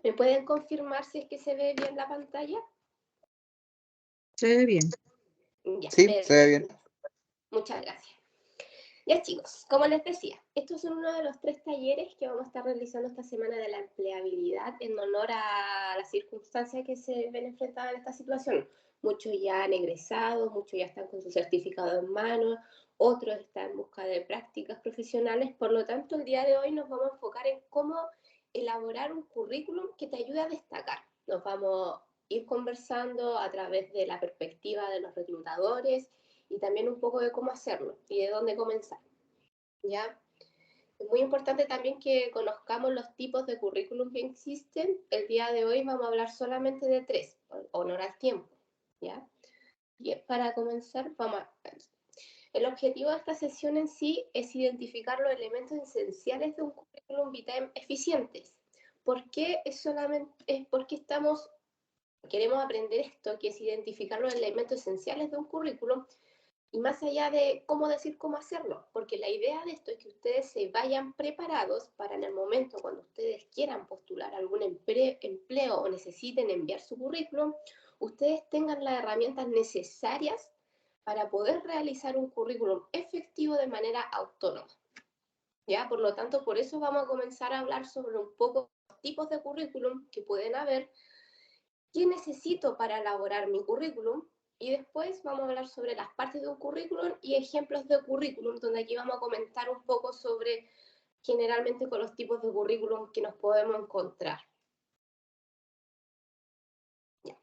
¿Me pueden confirmar si es que se ve bien la pantalla? Se ve bien. Ya, Sí, perfecto. se ve bien. Muchas gracias. Ya chicos, como les decía, estos son uno de los 3 talleres que vamos a estar realizando esta semana de la empleabilidad en honor a las circunstancias que se ven enfrentadas en esta situación. Muchos ya han egresado, muchos ya están con su certificado en mano, otros están en busca de prácticas profesionales. Por lo tanto, el día de hoy nos vamos a enfocar en cómo elaborar un currículum que te ayude a destacar. Nos vamos a ir conversando a través de la perspectiva de los reclutadores y también un poco de cómo hacerlo y de dónde comenzar, ¿ya? Es muy importante también que conozcamos los tipos de currículum que existen. El día de hoy vamos a hablar solamente de 3, honor al tiempo, ¿ya? Y para comenzar, el objetivo de esta sesión en sí es identificar los elementos esenciales de un currículum vitae eficientes. ¿Por qué queremos aprender esto, que es identificar los elementos esenciales de un currículum? Y más allá de cómo decir cómo hacerlo, porque la idea de esto es que ustedes se vayan preparados para en el momento cuando ustedes quieran postular algún empleo o necesiten enviar su currículum, ustedes tengan las herramientas necesarias para poder realizar un currículum efectivo de manera autónoma. ¿Ya? Por lo tanto, por eso vamos a comenzar a hablar sobre un poco los tipos de currículum que pueden haber, qué necesito para elaborar mi currículum, y después vamos a hablar sobre las partes de un currículum y ejemplos de currículum, donde aquí vamos a comentar un poco sobre generalmente con los tipos de currículum que nos podemos encontrar. Ya.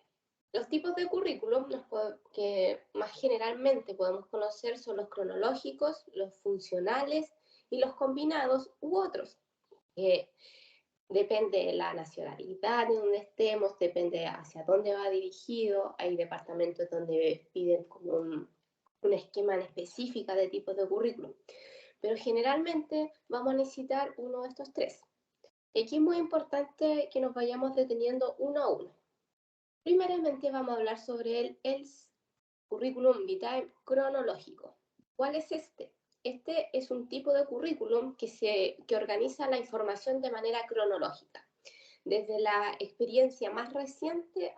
Los tipos de currículum que más generalmente podemos conocer son los cronológicos, los funcionales y los combinados u otros. Depende de la nacionalidad de donde estemos, depende hacia dónde va dirigido. Hay departamentos donde piden como un esquema en específica de tipos de currículum. Pero generalmente vamos a necesitar uno de estos 3. Y aquí es muy importante que nos vayamos deteniendo uno a uno. Primeramente vamos a hablar sobre el currículum vitae cronológico. ¿Cuál es este? Este es un tipo de currículum que organiza la información de manera cronológica, desde la experiencia más reciente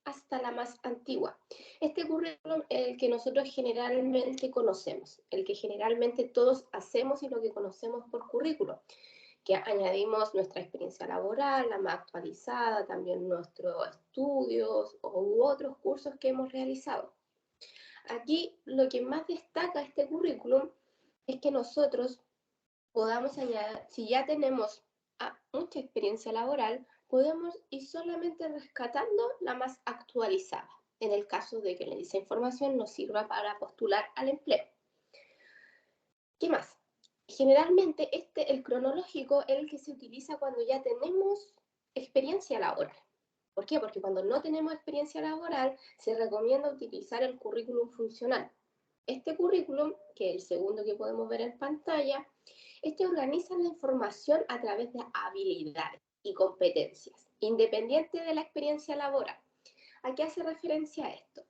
hasta la más antigua. Este currículum es el que nosotros generalmente conocemos, el que generalmente todos hacemos y lo que conocemos por currículum, que añadimos nuestra experiencia laboral, la más actualizada, también nuestros estudios u otros cursos que hemos realizado. Aquí lo que más destaca este currículum es que nosotros podamos añadir, si ya tenemos mucha experiencia laboral, podemos ir solamente rescatando la más actualizada, en el caso de que esa información nos sirva para postular al empleo. ¿Qué más? Generalmente el cronológico es el que se utiliza cuando ya tenemos experiencia laboral. ¿Por qué? Porque cuando no tenemos experiencia laboral, se recomienda utilizar el currículum funcional. Este currículum, que es el segundo que podemos ver en pantalla, organiza la información a través de habilidades y competencias, independiente de la experiencia laboral. ¿A qué hace referencia esto?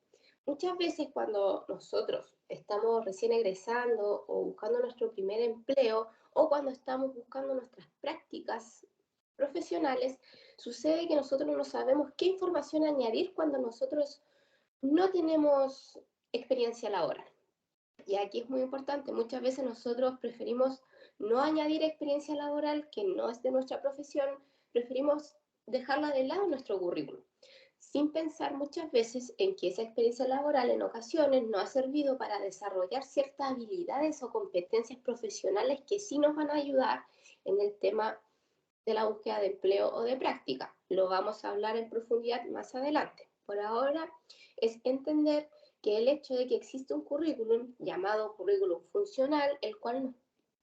Muchas veces cuando nosotros estamos recién egresando o buscando nuestro primer empleo o cuando estamos buscando nuestras prácticas profesionales, sucede que nosotros no sabemos qué información añadir cuando nosotros no tenemos experiencia laboral. Y aquí es muy importante, muchas veces nosotros preferimos no añadir experiencia laboral que no es de nuestra profesión, preferimos dejarla de lado en nuestro currículum, sin pensar muchas veces en que esa experiencia laboral en ocasiones nos ha servido para desarrollar ciertas habilidades o competencias profesionales que sí nos van a ayudar en el tema de la búsqueda de empleo o de práctica. Lo vamos a hablar en profundidad más adelante. Por ahora es entender que el hecho de que existe un currículum llamado currículum funcional, el cual nos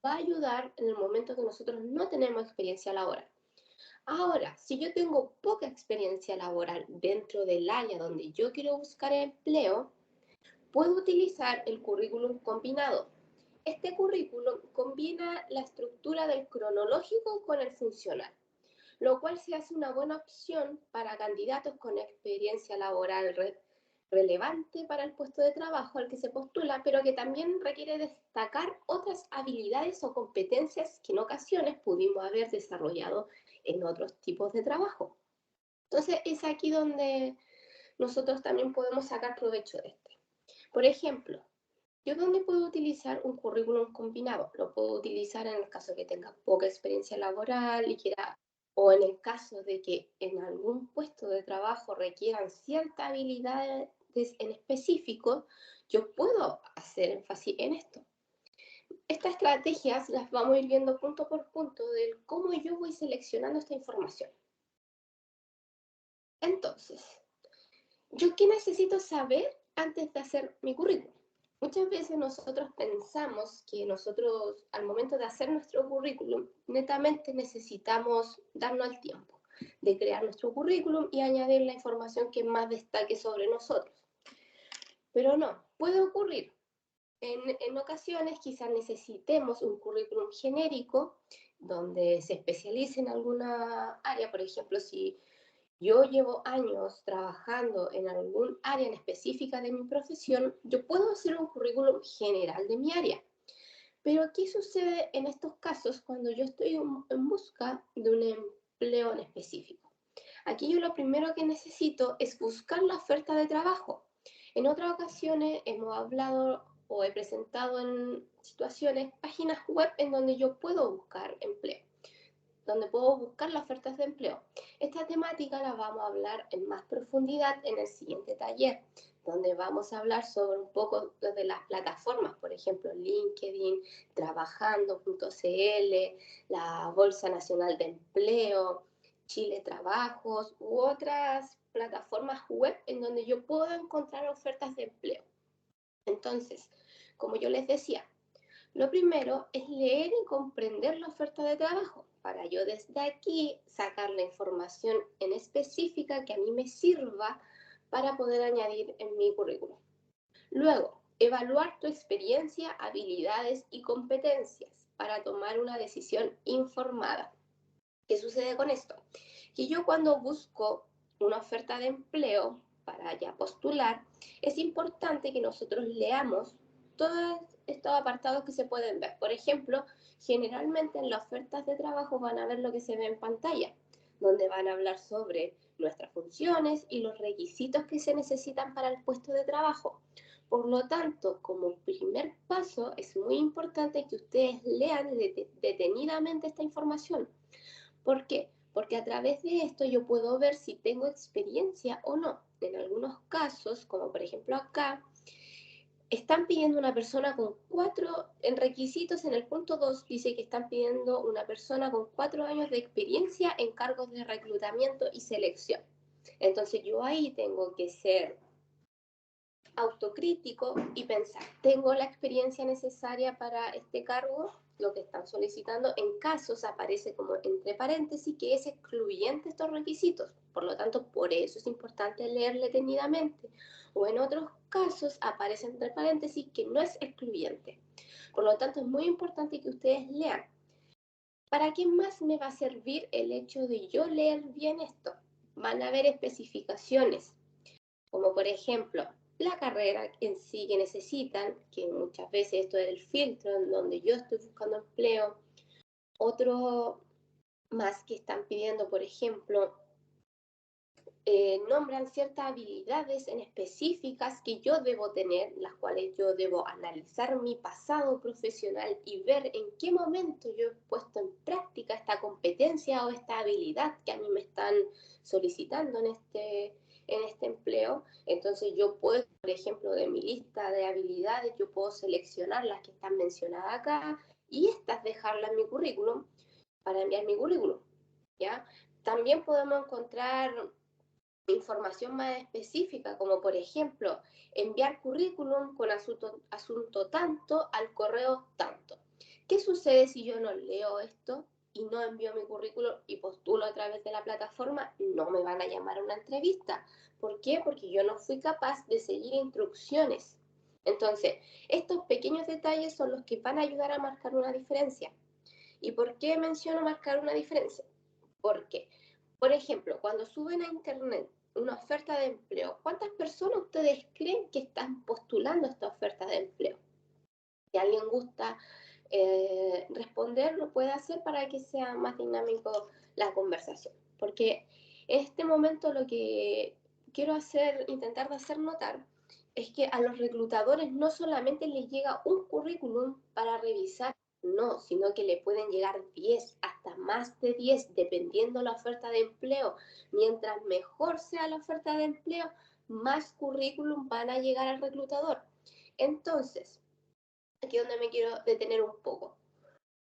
va a ayudar en el momento que nosotros no tenemos experiencia laboral. Ahora, si yo tengo poca experiencia laboral dentro del área donde yo quiero buscar empleo, puedo utilizar el currículum combinado. Este currículum combina la estructura del cronológico con el funcional, lo cual se hace una buena opción para candidatos con experiencia laboral relevante para el puesto de trabajo al que se postula, pero que también requiere destacar otras habilidades o competencias que en ocasiones pudimos haber desarrollado en otros tipos de trabajo. Entonces, es aquí donde nosotros también podemos sacar provecho de este. Por ejemplo, ¿yo dónde puedo utilizar un currículum combinado? Lo puedo utilizar en el caso que tenga poca experiencia laboral y quiera, o en el caso de que en algún puesto de trabajo requieran cierta habilidad en específico, yo puedo hacer énfasis en esto. Estas estrategias las vamos a ir viendo punto por punto de cómo yo voy seleccionando esta información. Entonces, ¿yo qué necesito saber antes de hacer mi currículum? Muchas veces nosotros pensamos que nosotros al momento de hacer nuestro currículum netamente necesitamos darnos el tiempo de crear nuestro currículum y añadir la información que más destaque sobre nosotros. Pero no, puede ocurrir. En ocasiones quizás necesitemos un currículum genérico donde se especialice en alguna área. Por ejemplo, si yo llevo años trabajando en algún área en específica de mi profesión, yo puedo hacer un currículum general de mi área. Pero, ¿qué sucede en estos casos cuando yo estoy en busca de un empleo en específico? Aquí yo lo primero que necesito es buscar la oferta de trabajo. En otras ocasiones hemos hablado o he presentado en situaciones páginas web en donde yo puedo buscar empleo, donde puedo buscar las ofertas de empleo. Esta temática la vamos a hablar en más profundidad en el siguiente taller, donde vamos a hablar sobre un poco de las plataformas, por ejemplo, LinkedIn, trabajando.cl, la Bolsa Nacional de Empleo, Chile Trabajos u otras plataformas web en donde yo puedo encontrar ofertas de empleo. Entonces, como yo les decía, lo primero es leer y comprender la oferta de trabajo para yo desde aquí sacar la información en específica que a mí me sirva para poder añadir en mi currículum. Luego, evaluar tu experiencia, habilidades y competencias para tomar una decisión informada. ¿Qué sucede con esto? Que yo cuando busco una oferta de empleo para ya postular, es importante que nosotros leamos todos estos apartados que se pueden ver. Por ejemplo, generalmente en las ofertas de trabajo van a ver lo que se ve en pantalla, donde van a hablar sobre nuestras funciones y los requisitos que se necesitan para el puesto de trabajo. Por lo tanto, como primer paso, es muy importante que ustedes lean detenidamente esta información. ¿Por qué? Porque a través de esto yo puedo ver si tengo experiencia o no. En algunos casos, como por ejemplo acá, están pidiendo una persona con 4, en requisitos en el punto 2 dice que están pidiendo una persona con 4 años de experiencia en cargos de reclutamiento y selección. Entonces yo ahí tengo que ser autocrítico y pensar, ¿tengo la experiencia necesaria para este cargo? Lo que están solicitando, en casos aparece como entre paréntesis que es excluyente estos requisitos. Por lo tanto, por eso es importante leer detenidamente. O en otros casos aparece entre paréntesis que no es excluyente. Por lo tanto, es muy importante que ustedes lean. ¿Para qué más me va a servir el hecho de yo leer bien esto? Van a haber especificaciones, como por ejemplo la carrera en sí que necesitan, que muchas veces esto es el filtro en donde yo estoy buscando empleo. Otro más que están pidiendo, por ejemplo, nombran ciertas habilidades en específicas que yo debo tener, las cuales yo debo analizar mi pasado profesional y ver en qué momento yo he puesto en práctica esta competencia o esta habilidad que a mí me están solicitando en este empleo. Entonces yo puedo, por ejemplo, de mi lista de habilidades, yo puedo seleccionar las que están mencionadas acá y estas dejarlas en mi currículum para enviar mi currículum, ¿ya? También podemos encontrar información más específica, como por ejemplo, enviar currículum con asunto tanto al correo tanto. ¿Qué sucede si yo no leo esto y no envío mi currículum y postulo a través de la plataforma? No me van a llamar a una entrevista. ¿Por qué? Porque yo no fui capaz de seguir instrucciones. Entonces, estos pequeños detalles son los que van a ayudar a marcar una diferencia. ¿Y por qué menciono marcar una diferencia? Porque, por ejemplo, cuando suben a internet una oferta de empleo, ¿cuántas personas ustedes creen que están postulando esta oferta de empleo? Si alguien gusta responder, lo puede hacer para que sea más dinámico la conversación. Porque En este momento lo que quiero intentar de hacer notar, es que a los reclutadores no solamente les llega un currículum para revisar, no, sino que le pueden llegar 10, hasta más de 10, dependiendo la oferta de empleo. Mientras mejor sea la oferta de empleo, más currículum van a llegar al reclutador. Entonces, aquí es donde me quiero detener un poco.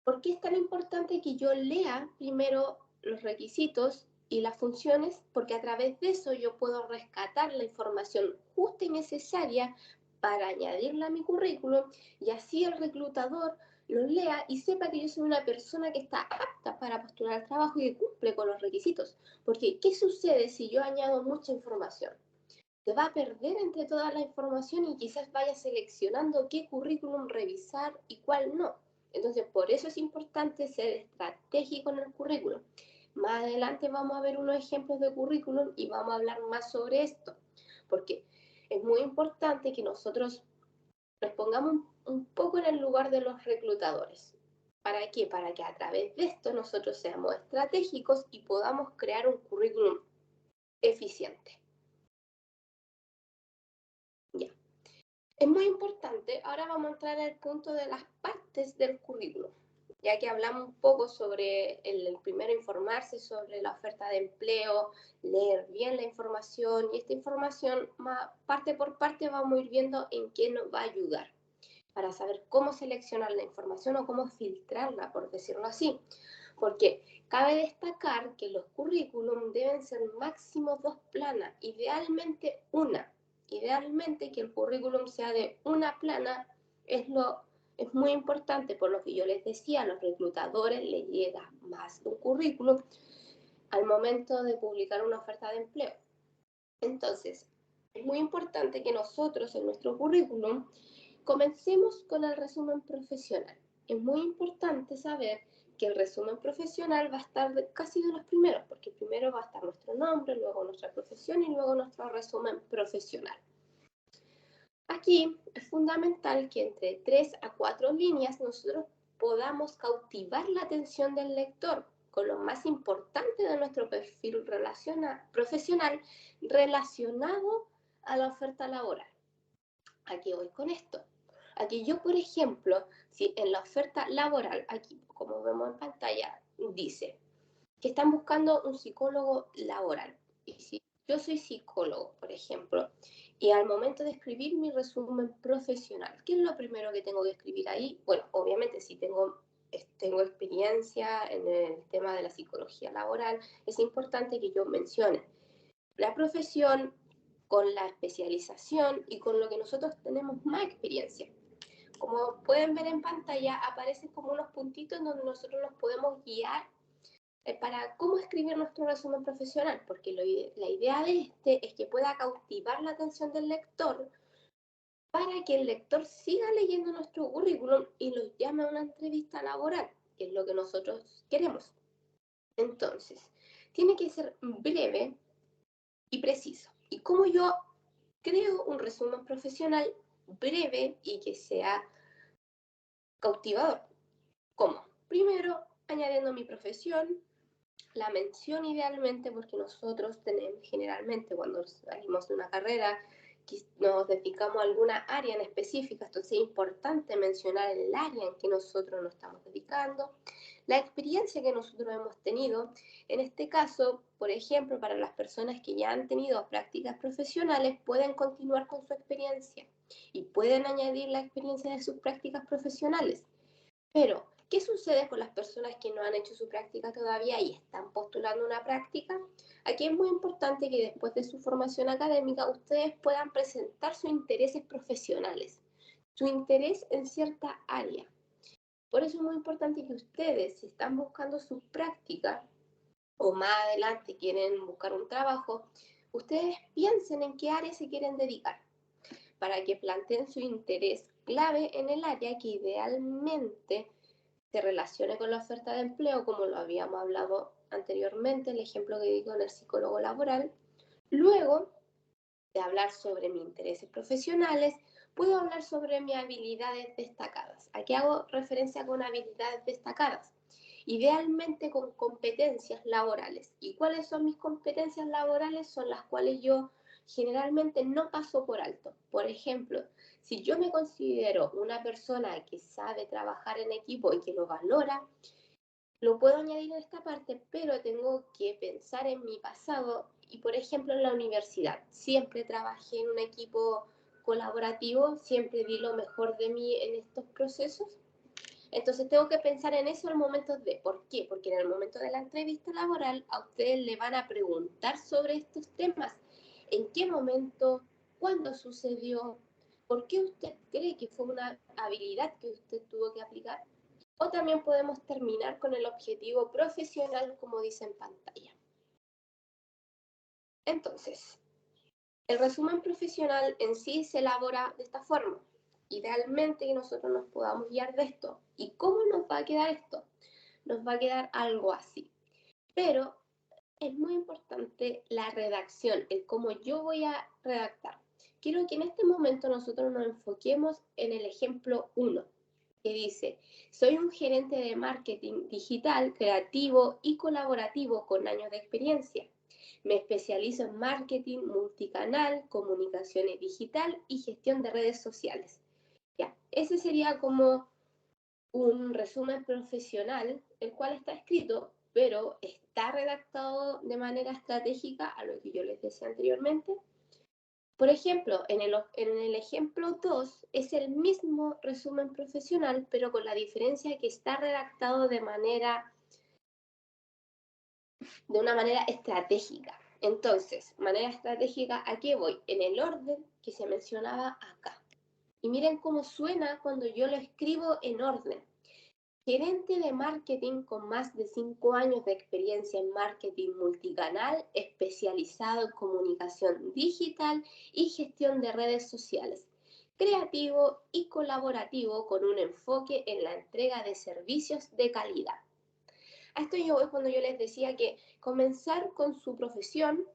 ¿Por qué es tan importante que yo lea primero los requisitos y las funciones? Porque a través de eso yo puedo rescatar la información justa y necesaria para añadirla a mi currículum, y así el reclutador lo lea y sepa que yo soy una persona que está apta para postular al trabajo y que cumple con los requisitos. Porque, ¿qué sucede si yo añado mucha información? Te va a perder entre toda la información y quizás vaya seleccionando qué currículum revisar y cuál no. Entonces, por eso es importante ser estratégico en el currículum. Más adelante vamos a ver unos ejemplos de currículum y vamos a hablar más sobre esto, porque es muy importante que nosotros nos pongamos un poco en el lugar de los reclutadores. ¿Para qué? Para que a través de esto nosotros seamos estratégicos y podamos crear un currículum eficiente. Ya. Es muy importante, ahora vamos a entrar al punto de las partes del currículum, ya que hablamos un poco sobre el primero informarse sobre la oferta de empleo, leer bien la información, y esta información parte por parte vamos a ir viendo en qué nos va a ayudar para saber cómo seleccionar la información o cómo filtrarla, por decirlo así. Porque cabe destacar que los currículum deben ser máximo 2 planas, idealmente una. Idealmente que el currículum sea de una plana es muy importante, por lo que yo les decía, a los reclutadores les llega más de un currículum al momento de publicar una oferta de empleo. Entonces, es muy importante que nosotros en nuestro currículum comencemos con el resumen profesional. Es muy importante saber que el resumen profesional va a estar casi de los primeros, porque primero va a estar nuestro nombre, luego nuestra profesión y luego nuestro resumen profesional. Aquí es fundamental que entre 3 a 4 líneas nosotros podamos cautivar la atención del lector con lo más importante de nuestro perfil profesional relacionado a la oferta laboral. Aquí voy con esto. Aquí yo, por ejemplo, si en la oferta laboral, aquí como vemos en pantalla, dice que están buscando un psicólogo laboral. Y si yo soy psicólogo, por ejemplo, y al momento de escribir mi resumen profesional, ¿qué es lo primero que tengo que escribir ahí? Bueno, obviamente si tengo experiencia en el tema de la psicología laboral, es importante que yo mencione la profesión con la especialización y con lo que nosotros tenemos más experiencia. Como pueden ver en pantalla, aparecen como unos puntitos donde nosotros nos podemos guiar para cómo escribir nuestro resumen profesional, porque la idea de este es que pueda cautivar la atención del lector para que el lector siga leyendo nuestro currículum y nos llame a una entrevista laboral, que es lo que nosotros queremos. Entonces, tiene que ser breve y preciso. ¿Y cómo yo creo un resumen profesional breve y que sea cautivador? ¿Cómo? Primero, añadiendo mi profesión, la mención idealmente, porque nosotros tenemos generalmente cuando salimos de una carrera nos dedicamos a alguna área en específica, entonces es importante mencionar el área en que nosotros nos estamos dedicando, la experiencia que nosotros hemos tenido. En este caso, por ejemplo, para las personas que ya han tenido prácticas profesionales, pueden continuar con su experiencia y pueden añadir la experiencia de sus prácticas profesionales. Pero, ¿qué sucede con las personas que no han hecho su práctica todavía y están postulando una práctica? Aquí es muy importante que después de su formación académica ustedes puedan presentar sus intereses profesionales, su interés en cierta área. Por eso es muy importante que ustedes, si están buscando su práctica o más adelante quieren buscar un trabajo, ustedes piensen en qué área se quieren dedicar, para que planteen su interés clave en el área que idealmente se relacione con la oferta de empleo, como lo habíamos hablado anteriormente, el ejemplo que di con el psicólogo laboral. Luego de hablar sobre mis intereses profesionales, puedo hablar sobre mis habilidades destacadas. Aquí hago referencia con habilidades destacadas. idealmente con competencias laborales. ¿Y cuáles son mis competencias laborales? Son las cuales yo generalmente no paso por alto. Por ejemplo, si yo me considero una persona que sabe trabajar en equipo y que lo valora, lo puedo añadir en esta parte, pero tengo que pensar en mi pasado y, por ejemplo, en la universidad. Siempre trabajé en un equipo colaborativo, siempre di lo mejor de mí en estos procesos. Entonces tengo que pensar en eso al momento de, ¿por qué? Porque en el momento de la entrevista laboral a ustedes le van a preguntar sobre estos temas. ¿En qué momento? ¿Cuándo sucedió? ¿Por qué usted cree que fue una habilidad que usted tuvo que aplicar? O también podemos terminar con el objetivo profesional, como dice en pantalla. Entonces, el resumen profesional en sí se elabora de esta forma. Idealmente que nosotros nos podamos guiar de esto. ¿Y cómo nos va a quedar esto? Nos va a quedar algo así. Pero es muy importante la redacción, el cómo yo voy a redactar. Quiero que en este momento nosotros nos enfoquemos en el ejemplo 1, que dice, soy un gerente de marketing digital, creativo y colaborativo con años de experiencia. Me especializo en marketing multicanal, comunicaciones digital y gestión de redes sociales. Ya, ese sería como un resumen profesional, el cual está escrito, pero está redactado de manera estratégica, a lo que yo les decía anteriormente. Por ejemplo, en el ejemplo 2 es el mismo resumen profesional, pero con la diferencia que está redactado de una manera estratégica. Entonces, manera estratégica, ¿a qué voy? En el orden que se mencionaba acá. Y miren cómo suena cuando yo lo escribo en orden. Gerente de marketing con más de 5 años de experiencia en marketing multicanal, especializado en comunicación digital y gestión de redes sociales. Creativo y colaborativo con un enfoque en la entrega de servicios de calidad. A esto yo voy cuando yo les decía que comenzar con su profesión,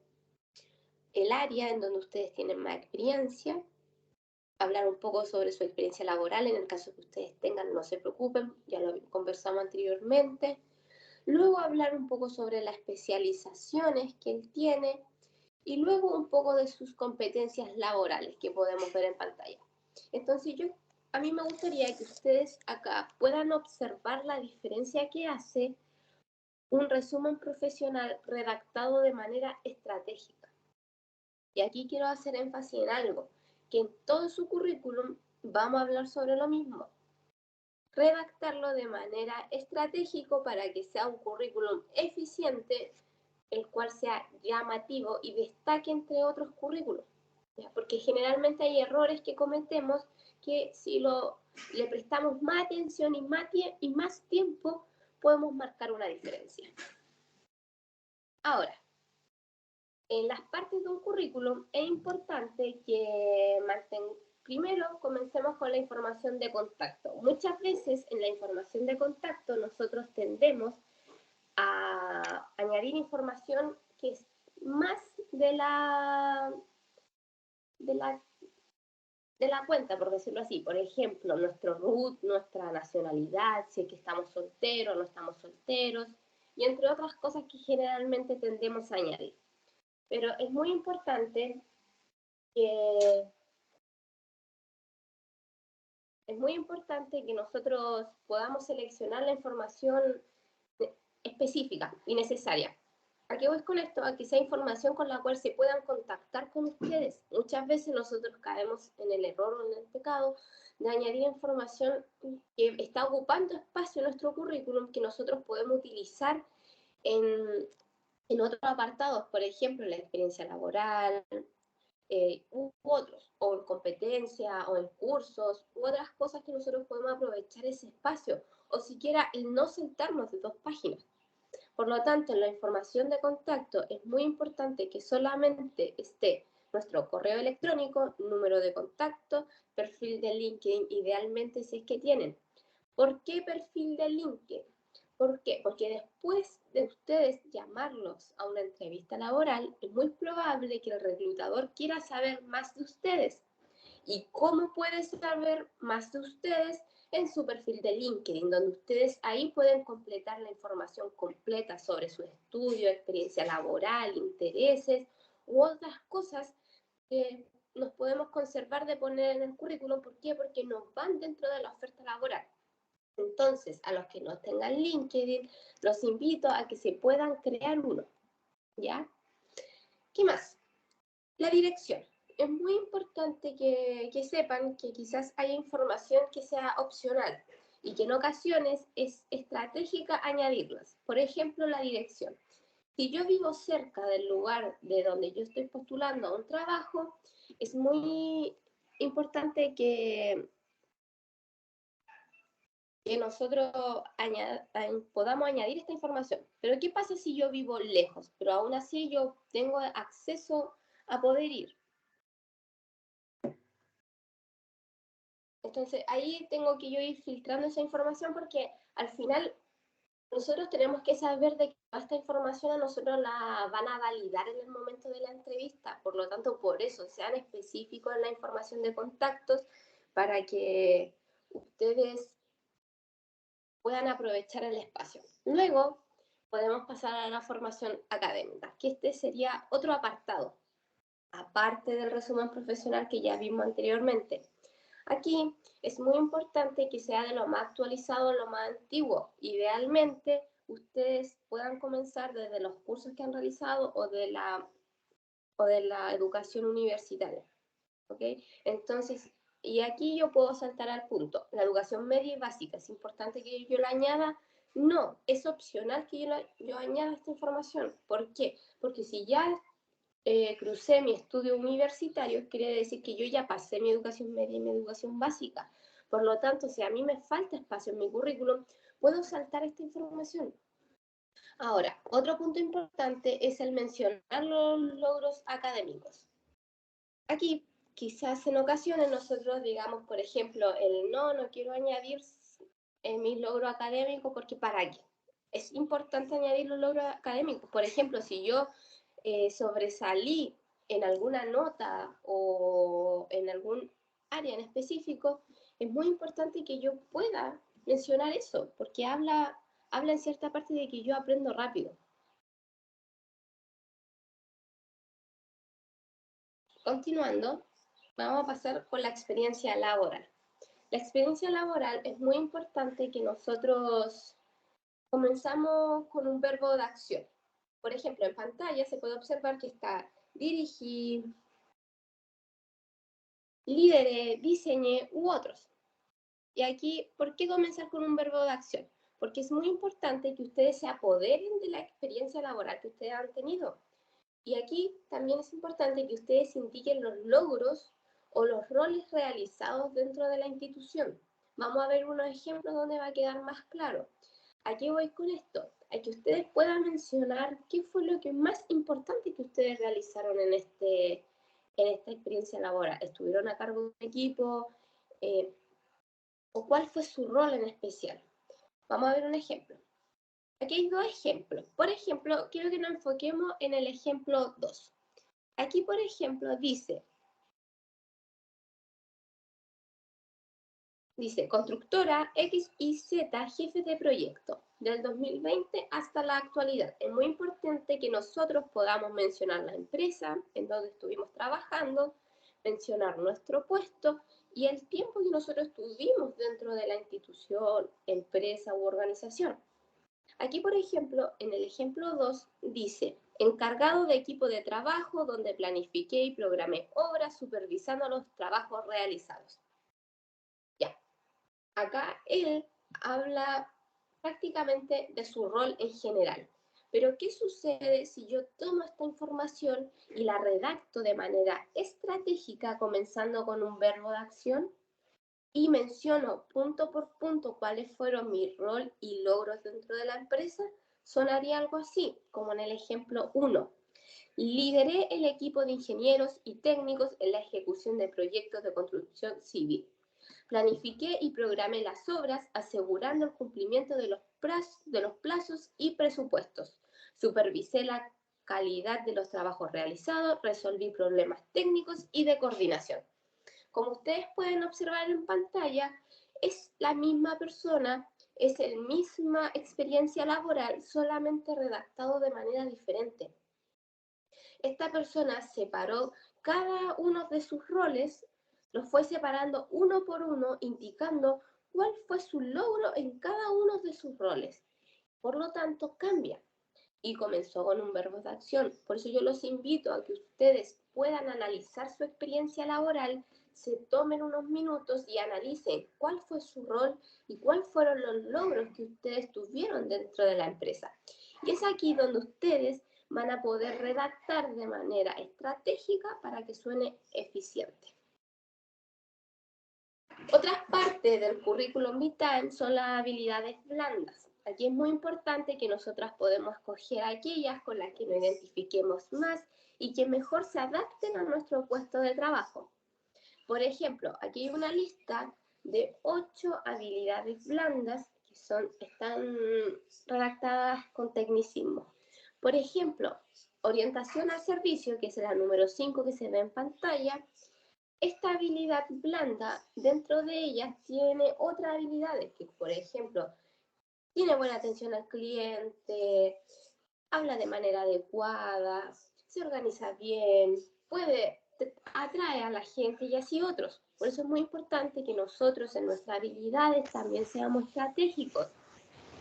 el área en donde ustedes tienen más experiencia, hablar un poco sobre su experiencia laboral, en el caso que ustedes tengan, no se preocupen, ya lo conversamos anteriormente. Luego hablar un poco sobre las especializaciones que él tiene y luego un poco de sus competencias laborales que podemos ver en pantalla. Entonces a mí me gustaría que ustedes acá puedan observar la diferencia que hace un resumen profesional redactado de manera estratégica. Y aquí quiero hacer énfasis en algo, que en todo su currículum vamos a hablar sobre lo mismo. Redactarlo de manera estratégica para que sea un currículum eficiente, el cual sea llamativo y destaque entre otros currículums. ¿Ya? Porque generalmente hay errores que cometemos que si le prestamos más atención y más tiempo, podemos marcar una diferencia. Ahora, en las partes de un currículum es importante que primero comencemos con la información de contacto. Muchas veces en la información de contacto nosotros tendemos a añadir información que es más de la cuenta, por decirlo así. Por ejemplo, nuestro root, nuestra nacionalidad, si es que estamos solteros o no estamos solteros, y entre otras cosas que generalmente tendemos a añadir. Pero es muy importante que nosotros podamos seleccionar la información específica y necesaria. ¿A qué voy con esto? A que sea información con la cual se puedan contactar con ustedes. Muchas veces nosotros caemos en el error o en el pecado de añadir información que está ocupando espacio en nuestro currículum que nosotros podemos utilizar en otros apartados, por ejemplo, la experiencia laboral, u otros, o en competencia, o en cursos, u otras cosas que nosotros podemos aprovechar ese espacio, o siquiera el no sentarnos de 2 páginas. Por lo tanto, en la información de contacto es muy importante que solamente esté nuestro correo electrónico, número de contacto, perfil de LinkedIn, idealmente si es que tienen. ¿Por qué perfil de LinkedIn? ¿Por qué? Porque después de ustedes llamarlos a una entrevista laboral, es muy probable que el reclutador quiera saber más de ustedes. ¿Y cómo puede saber más de ustedes? en su perfil de LinkedIn, donde ustedes ahí pueden completar la información completa sobre su estudio, experiencia laboral, intereses u otras cosas que nos podemos conservar de poner en el currículum. ¿Por qué? Porque nos van dentro de la oferta laboral. Entonces, a los que no tengan LinkedIn, los invito a que se puedan crear uno, ¿ya? ¿Qué más? La dirección. Es muy importante que sepan que quizás haya información que sea opcional y que en ocasiones es estratégica añadirlas. Por ejemplo, la dirección. Si yo vivo cerca del lugar de donde yo estoy postulando a un trabajo, es muy importante que nosotros podamos añadir esta información. Pero ¿qué pasa si yo vivo lejos, pero aún así yo tengo acceso a poder ir? Entonces ahí tengo que yo ir filtrando esa información, porque al final nosotros tenemos que saber de que esta información a nosotros la van a validar en el momento de la entrevista. Por lo tanto, por eso sean específicos en la información de contactos, para que ustedes puedan aprovechar el espacio. Luego podemos pasar a la formación académica, que este sería otro apartado, aparte del resumen profesional que ya vimos anteriormente. Aquí es muy importante que sea de lo más actualizado, lo más antiguo. Idealmente, ustedes puedan comenzar desde los cursos que han realizado o de la educación universitaria. ¿Ok? Entonces, y aquí yo puedo saltar al punto. La educación media y básica, ¿es importante que yo la añada? No, es opcional que yo añada esta información. ¿Por qué? Porque si ya crucé mi estudio universitario, quiere decir que yo ya pasé mi educación media y mi educación básica. Por lo tanto, si a mí me falta espacio en mi currículum, puedo saltar esta información. Ahora, otro punto importante es el mencionar los logros académicos. Aquí, quizás en ocasiones nosotros digamos, por ejemplo, no quiero añadir mis logros académicos, porque ¿para qué? Es importante añadir los logros académicos. Por ejemplo, si yo sobresalí en alguna nota o en algún área en específico, es muy importante que yo pueda mencionar eso, porque habla en cierta parte de que yo aprendo rápido. Continuando, vamos a pasar con la experiencia laboral. La experiencia laboral es muy importante que nosotros comenzamos con un verbo de acción. Por ejemplo, en pantalla se puede observar que está dirigir, lideré, diseñé u otros. Y aquí, ¿por qué comenzar con un verbo de acción? Porque es muy importante que ustedes se apoderen de la experiencia laboral que ustedes han tenido. Y aquí también es importante que ustedes indiquen los logros o los roles realizados dentro de la institución. Vamos a ver unos ejemplos donde va a quedar más claro. ¿A qué voy con esto? A que ustedes puedan mencionar qué fue lo que más importante que ustedes realizaron en esta experiencia laboral. ¿Estuvieron a cargo de un equipo? ¿O cuál fue su rol en especial? Vamos a ver un ejemplo. Aquí hay dos ejemplos. Por ejemplo, quiero que nos enfoquemos en el ejemplo 2. Aquí, por ejemplo, dice, constructora X y Z, jefe de proyecto, del 2020 hasta la actualidad. Es muy importante que nosotros podamos mencionar la empresa en donde estuvimos trabajando, mencionar nuestro puesto y el tiempo que nosotros estuvimos dentro de la institución, empresa u organización. Aquí, por ejemplo, en el ejemplo 2 dice, encargado de equipo de trabajo donde planifiqué y programé obras supervisando los trabajos realizados. Ya, acá él habla prácticamente de su rol en general. Pero ¿qué sucede si yo tomo esta información y la redacto de manera estratégica, comenzando con un verbo de acción? Y menciono punto por punto cuáles fueron mi rol y logros dentro de la empresa. Sonaría algo así, como en el ejemplo 1. Lideré el equipo de ingenieros y técnicos en la ejecución de proyectos de construcción civil. Planifiqué y programé las obras asegurando el cumplimiento de los plazos y presupuestos. Supervisé la calidad de los trabajos realizados, resolví problemas técnicos y de coordinación. Como ustedes pueden observar en pantalla, es la misma persona, es la misma experiencia laboral, solamente redactado de manera diferente. Esta persona separó cada uno de sus roles, los fue separando uno por uno, indicando cuál fue su logro en cada uno de sus roles. Por lo tanto, cambia. Y comenzó con un verbo de acción. Por eso yo los invito a que ustedes puedan analizar su experiencia laboral, se tomen unos minutos y analicen cuál fue su rol y cuáles fueron los logros que ustedes tuvieron dentro de la empresa. Y es aquí donde ustedes van a poder redactar de manera estratégica para que suene eficiente. Otras partes del currículum vitae son las habilidades blandas. Aquí es muy importante que nosotras podemos escoger aquellas con las que nos identifiquemos más y que mejor se adapten a nuestro puesto de trabajo. Por ejemplo, aquí hay una lista de 8 habilidades blandas que están redactadas con tecnicismo. Por ejemplo, orientación al servicio, que es la número 5 que se ve en pantalla. Esta habilidad blanda, dentro de ella, tiene otras habilidades que, por ejemplo, tiene buena atención al cliente, habla de manera adecuada, se organiza bien, atrae a la gente y así otros. Por eso es muy importante que nosotros en nuestras habilidades también seamos estratégicos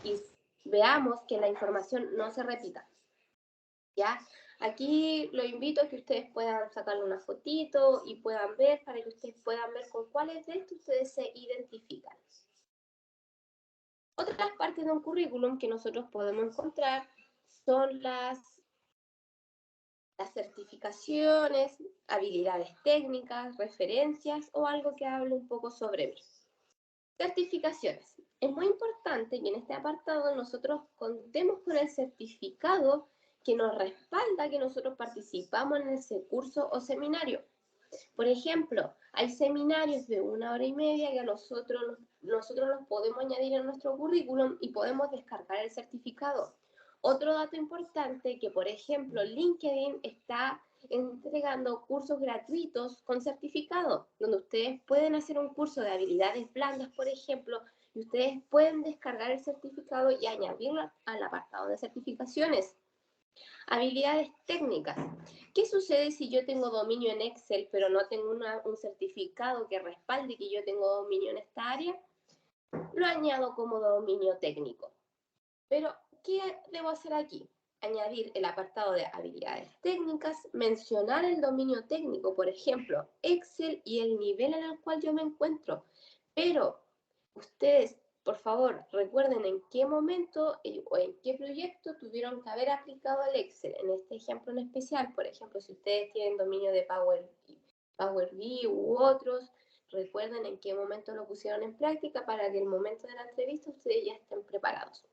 y veamos que la información no se repita. ¿Ya? Aquí lo invito a que ustedes puedan sacarle una fotito y puedan ver, para que ustedes puedan ver con cuáles de estos ustedes se identifican. Otras partes de un currículum que nosotros podemos encontrar son las certificaciones, habilidades técnicas, referencias o algo que hable un poco sobre mí. Certificaciones. Es muy importante que en este apartado nosotros contemos con el certificado que nos respalda que nosotros participamos en ese curso o seminario. Por ejemplo, hay seminarios de 1 hora y media que nosotros los podemos añadir en nuestro currículum y podemos descargar el certificado. Otro dato importante que, por ejemplo, LinkedIn está entregando cursos gratuitos con certificado, donde ustedes pueden hacer un curso de habilidades blandas, por ejemplo, y ustedes pueden descargar el certificado y añadirlo al apartado de certificaciones. Habilidades técnicas. ¿Qué sucede si yo tengo dominio en Excel, pero no tengo un certificado que respalde que yo tengo dominio en esta área? Lo añado como dominio técnico. Pero, ¿qué debo hacer aquí? Añadir el apartado de habilidades técnicas, mencionar el dominio técnico, por ejemplo, Excel y el nivel en el cual yo me encuentro. Pero ustedes, por favor, recuerden en qué momento o en qué proyecto tuvieron que haber aplicado el Excel. En este ejemplo en especial, por ejemplo, si ustedes tienen dominio de Power BI u otros, recuerden en qué momento lo pusieron en práctica para que en el momento de la entrevista ustedes ya estén preparados.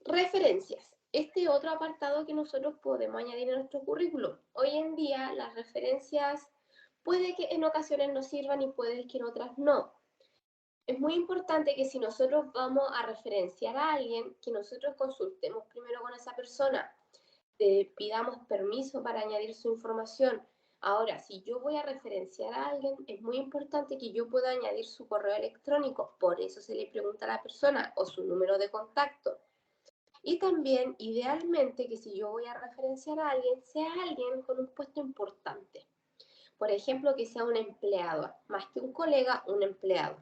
Referencias. Este otro apartado que nosotros podemos añadir en nuestro currículum. Hoy en día las referencias puede que en ocasiones nos sirvan y puede que en otras no. Es muy importante que si nosotros vamos a referenciar a alguien, que nosotros consultemos primero con esa persona, pidamos permiso para añadir su información. Ahora, si yo voy a referenciar a alguien, es muy importante que yo pueda añadir su correo electrónico, por eso se le pregunta a la persona, o su número de contacto. Y también, idealmente, que si yo voy a referenciar a alguien, sea alguien con un puesto importante. Por ejemplo, que sea un empleado, más que un colega, un empleado.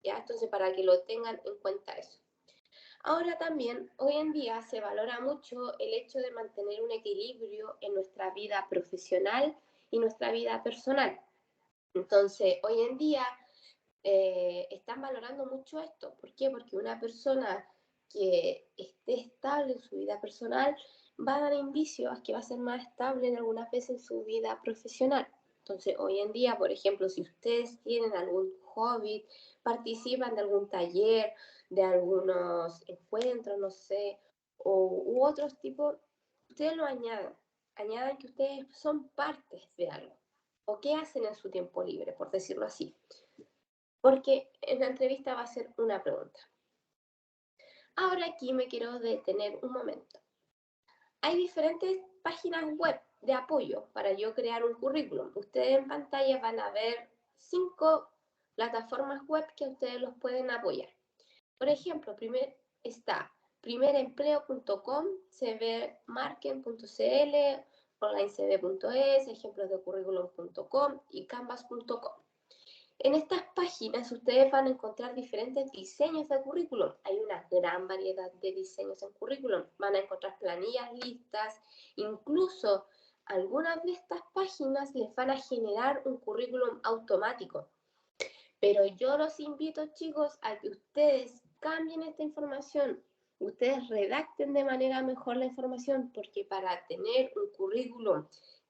¿Ya? Entonces, para que lo tengan en cuenta eso. Ahora también, hoy en día se valora mucho el hecho de mantener un equilibrio en nuestra vida profesional y nuestra vida personal. Entonces, hoy en día están valorando mucho esto. ¿Por qué? Porque una persona que esté estable en su vida personal va a dar indicios a que va a ser más estable en algunas veces en su vida profesional. Entonces, hoy en día, por ejemplo, si ustedes tienen algún hobby, participan de algún taller, de algunos encuentros, no sé, u otros tipos, ustedes lo añadan. Añadan que ustedes son partes de algo. O qué hacen en su tiempo libre, por decirlo así. Porque en la entrevista va a ser una pregunta. Ahora aquí me quiero detener un momento. Hay diferentes páginas web de apoyo para yo crear un currículum. Ustedes en pantalla van a ver 5 plataformas web que ustedes los pueden apoyar. Por ejemplo, está primerempleo.com, cvmarket.cl, onlinecv.es, ejemplosdecurriculum.com y canvas.com. En estas páginas ustedes van a encontrar diferentes diseños de currículum. Hay una gran variedad de diseños en currículum. Van a encontrar planillas, listas, incluso algunas de estas páginas les van a generar un currículum automático. Pero yo los invito, chicos, a que ustedes cambien esta información. Ustedes redacten de manera mejor la información, porque para tener un currículum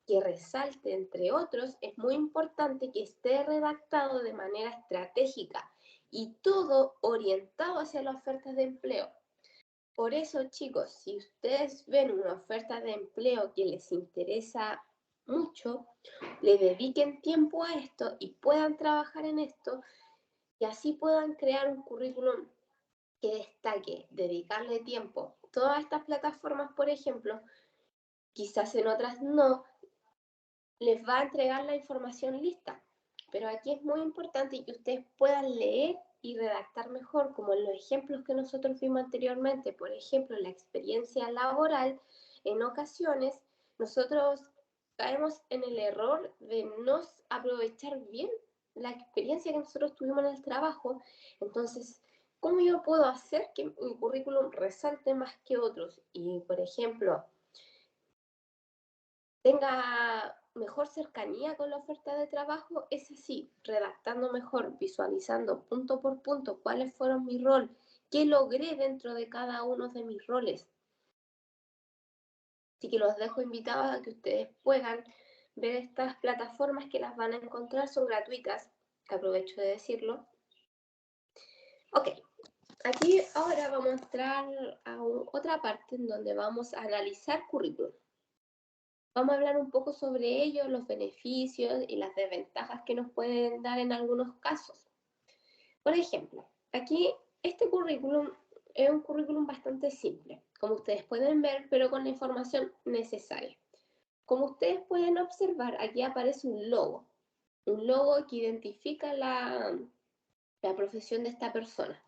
que resalte, entre otros, es muy importante que esté redactado de manera estratégica y todo orientado hacia las ofertas de empleo. Por eso, chicos, si ustedes ven una oferta de empleo que les interesa mucho, le dediquen tiempo a esto y puedan trabajar en esto y así puedan crear un currículum que destaque, dedicarle tiempo. Todas estas plataformas, por ejemplo, quizás en otras no, les va a entregar la información lista, pero aquí es muy importante que ustedes puedan leer y redactar mejor, como en los ejemplos que nosotros vimos anteriormente. Por ejemplo, la experiencia laboral, en ocasiones nosotros caemos en el error de no aprovechar bien la experiencia que nosotros tuvimos en el trabajo. Entonces, ¿cómo yo puedo hacer que mi currículum resalte más que otros? Y, por ejemplo, tenga mejor cercanía con la oferta de trabajo, es así, redactando mejor, visualizando punto por punto cuáles fueron mis roles, qué logré dentro de cada uno de mis roles. Así que los dejo invitados a que ustedes puedan ver estas plataformas, que las van a encontrar, son gratuitas, aprovecho de decirlo. Ok, aquí ahora vamos a entrar a otra parte en donde vamos a analizar currículum. Vamos a hablar un poco sobre ello, los beneficios y las desventajas que nos pueden dar en algunos casos. Por ejemplo, aquí este currículum es un currículum bastante simple, como ustedes pueden ver, pero con la información necesaria. Como ustedes pueden observar, aquí aparece un logo que identifica la profesión de esta persona.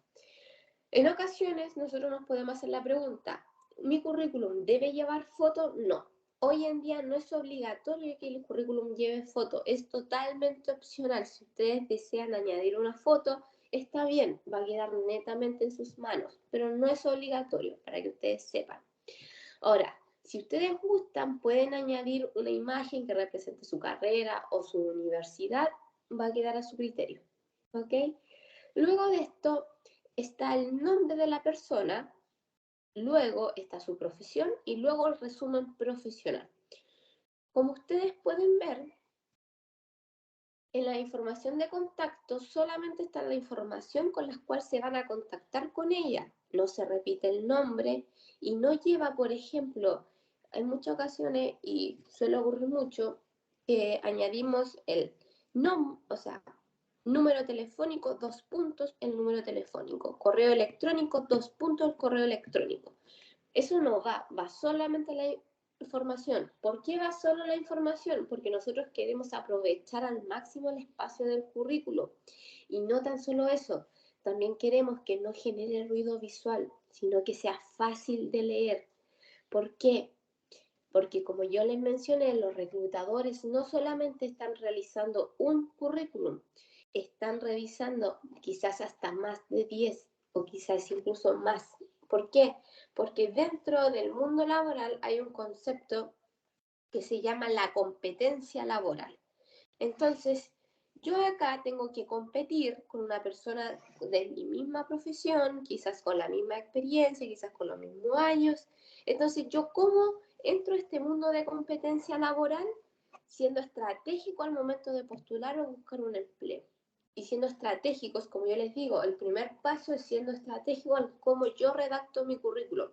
En ocasiones nosotros nos podemos hacer la pregunta, ¿mi currículum debe llevar foto? No. Hoy en día no es obligatorio que el currículum lleve foto, es totalmente opcional. Si ustedes desean añadir una foto, está bien, va a quedar netamente en sus manos, pero no es obligatorio, para que ustedes sepan. Ahora, si ustedes gustan, pueden añadir una imagen que represente su carrera o su universidad, va a quedar a su criterio, ¿ok? Luego de esto está el nombre de la persona, luego está su profesión y luego el resumen profesional. Como ustedes pueden ver, en la información de contacto solamente está la información con la cual se van a contactar con ella. No se repite el nombre y no lleva, por ejemplo, en muchas ocasiones, y suele ocurrir mucho, que añadimos el nombre, o sea, número telefónico, 2 puntos, el número telefónico, correo electrónico, 2 puntos, el correo electrónico. Eso no va solamente la información. ¿Por qué va solo la información? Porque nosotros queremos aprovechar al máximo el espacio del currículo. Y no tan solo eso, también queremos que no genere ruido visual, sino que sea fácil de leer. ¿Por qué? Porque como yo les mencioné, los reclutadores no solamente están realizando un currículum, están revisando quizás hasta más de 10 o quizás incluso más. ¿Por qué? Porque dentro del mundo laboral hay un concepto que se llama la competencia laboral. Entonces, yo acá tengo que competir con una persona de mi misma profesión, quizás con la misma experiencia, quizás con los mismos años. Entonces, ¿yo cómo entro a este mundo de competencia laboral? Siendo estratégico al momento de postular o buscar un empleo. Y siendo estratégicos, como yo les digo, el primer paso es siendo estratégico en cómo yo redacto mi currículum.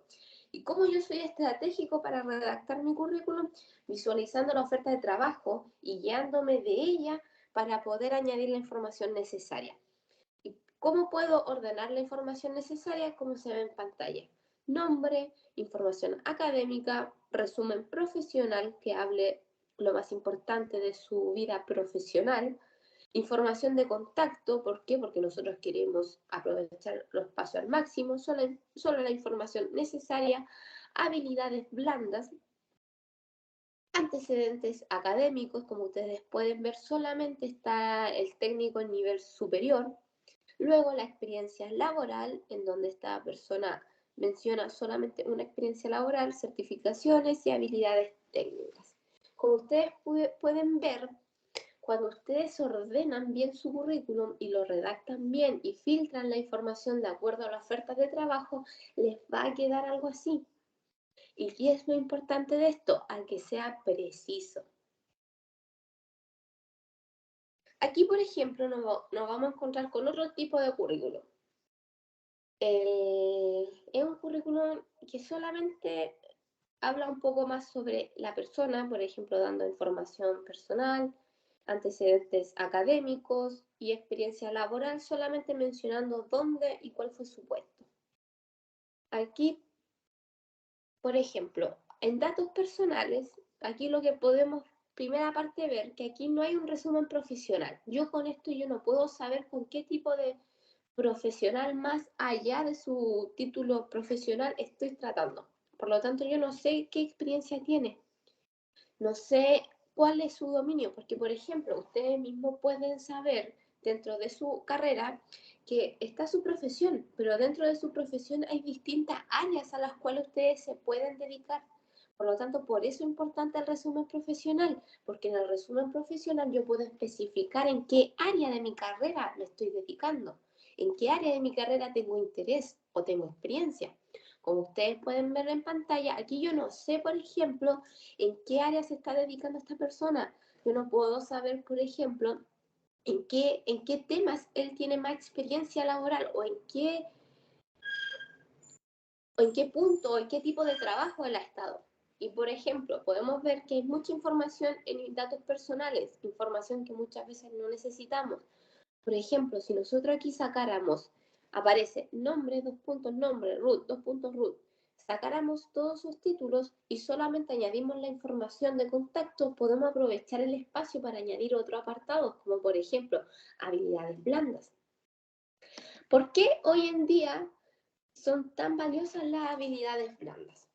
¿Y cómo yo soy estratégico para redactar mi currículum? Visualizando la oferta de trabajo y guiándome de ella para poder añadir la información necesaria. ¿Y cómo puedo ordenar la información necesaria? Como se ve en pantalla. Nombre, información académica, resumen profesional que hable lo más importante de su vida profesional, Información de contacto, ¿por qué? Porque nosotros queremos aprovechar los espacios al máximo, solo la información necesaria, habilidades blandas, antecedentes académicos, como ustedes pueden ver, solamente está el técnico en nivel superior. Luego la experiencia laboral, en donde esta persona menciona solamente una experiencia laboral, certificaciones y habilidades técnicas. Como ustedes pueden ver, cuando ustedes ordenan bien su currículum y lo redactan bien y filtran la información de acuerdo a la oferta de trabajo, les va a quedar algo así. ¿Y qué es lo importante de esto? Al que sea preciso. Aquí, por ejemplo, nos vamos a encontrar con otro tipo de currículum. Es un currículum que solamente habla un poco más sobre la persona, por ejemplo, dando información personal, antecedentes académicos y experiencia laboral, solamente mencionando dónde y cuál fue su puesto. Aquí, por ejemplo, en datos personales, aquí lo que podemos, primera parte, ver que aquí no hay un resumen profesional. Yo con esto yo no puedo saber con qué tipo de profesional más allá de su título profesional estoy tratando. Por lo tanto, yo no sé qué experiencia tiene, no sé cuál es su dominio, porque por ejemplo, ustedes mismos pueden saber dentro de su carrera que está su profesión, pero dentro de su profesión hay distintas áreas a las cuales ustedes se pueden dedicar. Por lo tanto, por eso es importante el resumen profesional, porque en el resumen profesional yo puedo especificar en qué área de mi carrera me estoy dedicando, en qué área de mi carrera tengo interés o tengo experiencia. Como ustedes pueden ver en pantalla, aquí yo no sé, por ejemplo, en qué área se está dedicando esta persona. Yo no puedo saber, por ejemplo, en qué temas él tiene más experiencia laboral o en qué punto o en qué tipo de trabajo él ha estado. Y por ejemplo, podemos ver que hay mucha información en datos personales, información que muchas veces no necesitamos. Por ejemplo, si nosotros aquí sacáramos, aparece nombre, dos puntos, nombre, root, dos puntos, root, sacáramos todos sus títulos y solamente añadimos la información de contacto, podemos aprovechar el espacio para añadir otros apartados, como por ejemplo, habilidades blandas. ¿Por qué hoy en día son tan valiosas las habilidades blandas?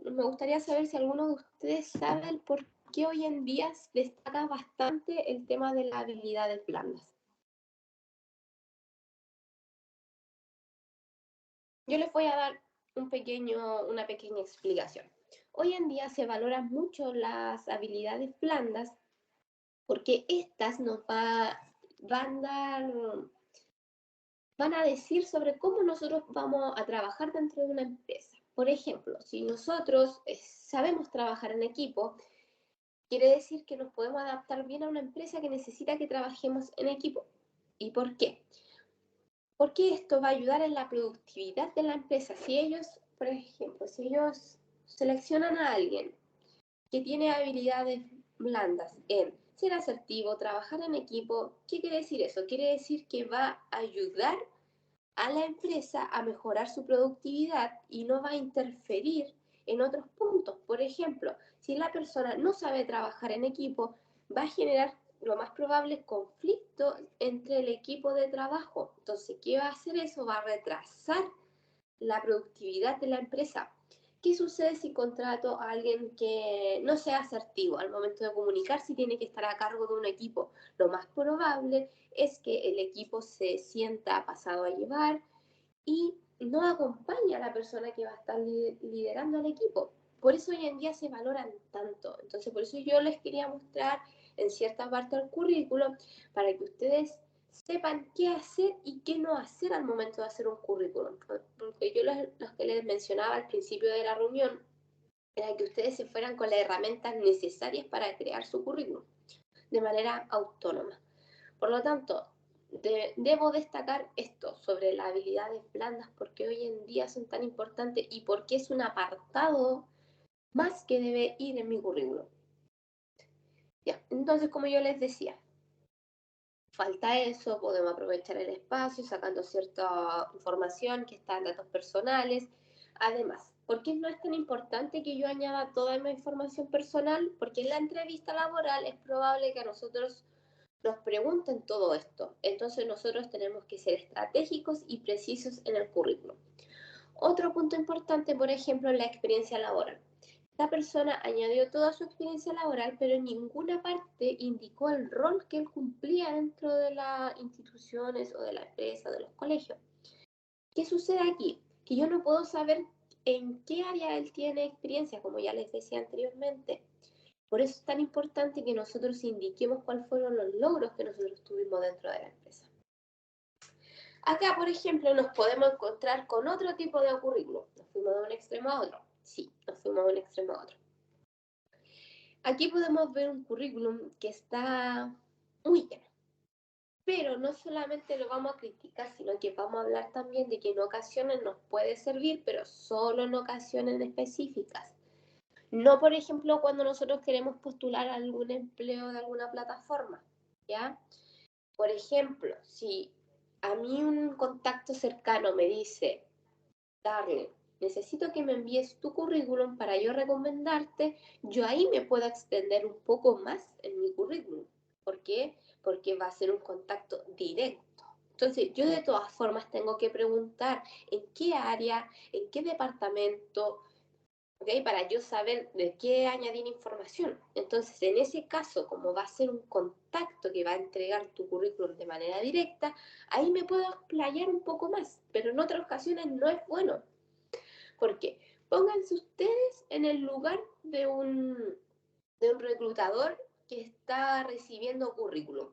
Me gustaría saber si alguno de ustedes sabe el por qué hoy en día destaca bastante el tema de las habilidades blandas. Yo les voy a dar una pequeña explicación. Hoy en día se valoran mucho las habilidades blandas porque estas van a decir sobre cómo nosotros vamos a trabajar dentro de una empresa. Por ejemplo, si nosotros sabemos trabajar en equipo, quiere decir que nos podemos adaptar bien a una empresa que necesita que trabajemos en equipo. ¿Y por qué? Porque esto va a ayudar en la productividad de la empresa. Si ellos, por ejemplo, si ellos seleccionan a alguien que tiene habilidades blandas en ser asertivo, trabajar en equipo, ¿qué quiere decir eso? Quiere decir que va a ayudar a la empresa a mejorar su productividad y no va a interferir en otros puntos. Por ejemplo, si la persona no sabe trabajar en equipo, va a generar lo más probable es conflicto entre el equipo de trabajo. Entonces, ¿qué va a hacer eso? Va a retrasar la productividad de la empresa. ¿Qué sucede si contrato a alguien que no sea asertivo al momento de comunicar si tiene que estar a cargo de un equipo? Lo más probable es que el equipo se sienta pasado a llevar y no acompaña a la persona que va a estar liderando el equipo. Por eso hoy en día se valoran tanto. Entonces, por eso yo les quería mostrar en cierta parte del currículum para que ustedes sepan qué hacer y qué no hacer al momento de hacer un currículum. Porque yo los que les mencionaba al principio de la reunión era que ustedes se fueran con las herramientas necesarias para crear su currículum de manera autónoma. Por lo tanto, debo destacar esto sobre las habilidades blandas porque hoy en día son tan importantes y porque es un apartado más que debe ir en mi currículum. Ya, entonces, como yo les decía, falta eso, podemos aprovechar el espacio sacando cierta información que está en datos personales. Además, ¿por qué no es tan importante que yo añada toda mi información personal? Porque en la entrevista laboral es probable que a nosotros nos pregunten todo esto. Entonces nosotros tenemos que ser estratégicos y precisos en el currículum. Otro punto importante, por ejemplo, es la experiencia laboral. Esta persona añadió toda su experiencia laboral, pero en ninguna parte indicó el rol que él cumplía dentro de las instituciones o de la empresa, de los colegios. ¿Qué sucede aquí? Que yo no puedo saber en qué área él tiene experiencia, como ya les decía anteriormente. Por eso es tan importante que nosotros indiquemos cuáles fueron los logros que nosotros tuvimos dentro de la empresa. Acá, por ejemplo, nos podemos encontrar con otro tipo de currículum. Nos fuimos de un extremo a otro. Sí, nos fuimos de un extremo a otro. Aquí podemos ver un currículum que está muy lleno. Pero no solamente lo vamos a criticar, sino que vamos a hablar también de que en ocasiones nos puede servir, pero solo en ocasiones específicas. No, por ejemplo, cuando nosotros queremos postular algún empleo de alguna plataforma, ¿ya? Por ejemplo, si a mí un contacto cercano me dice, Darle, necesito que me envíes tu currículum para yo recomendarte, yo ahí me puedo extender un poco más en mi currículum. ¿Por qué? Porque va a ser un contacto directo. Entonces, yo de todas formas tengo que preguntar en qué área, en qué departamento, ¿ok? Para yo saber de qué añadir información. Entonces, en ese caso, como va a ser un contacto que va a entregar tu currículum de manera directa, ahí me puedo explayar un poco más, pero en otras ocasiones no es bueno. ¿Por qué? Pónganse ustedes en el lugar de un reclutador que está recibiendo currículum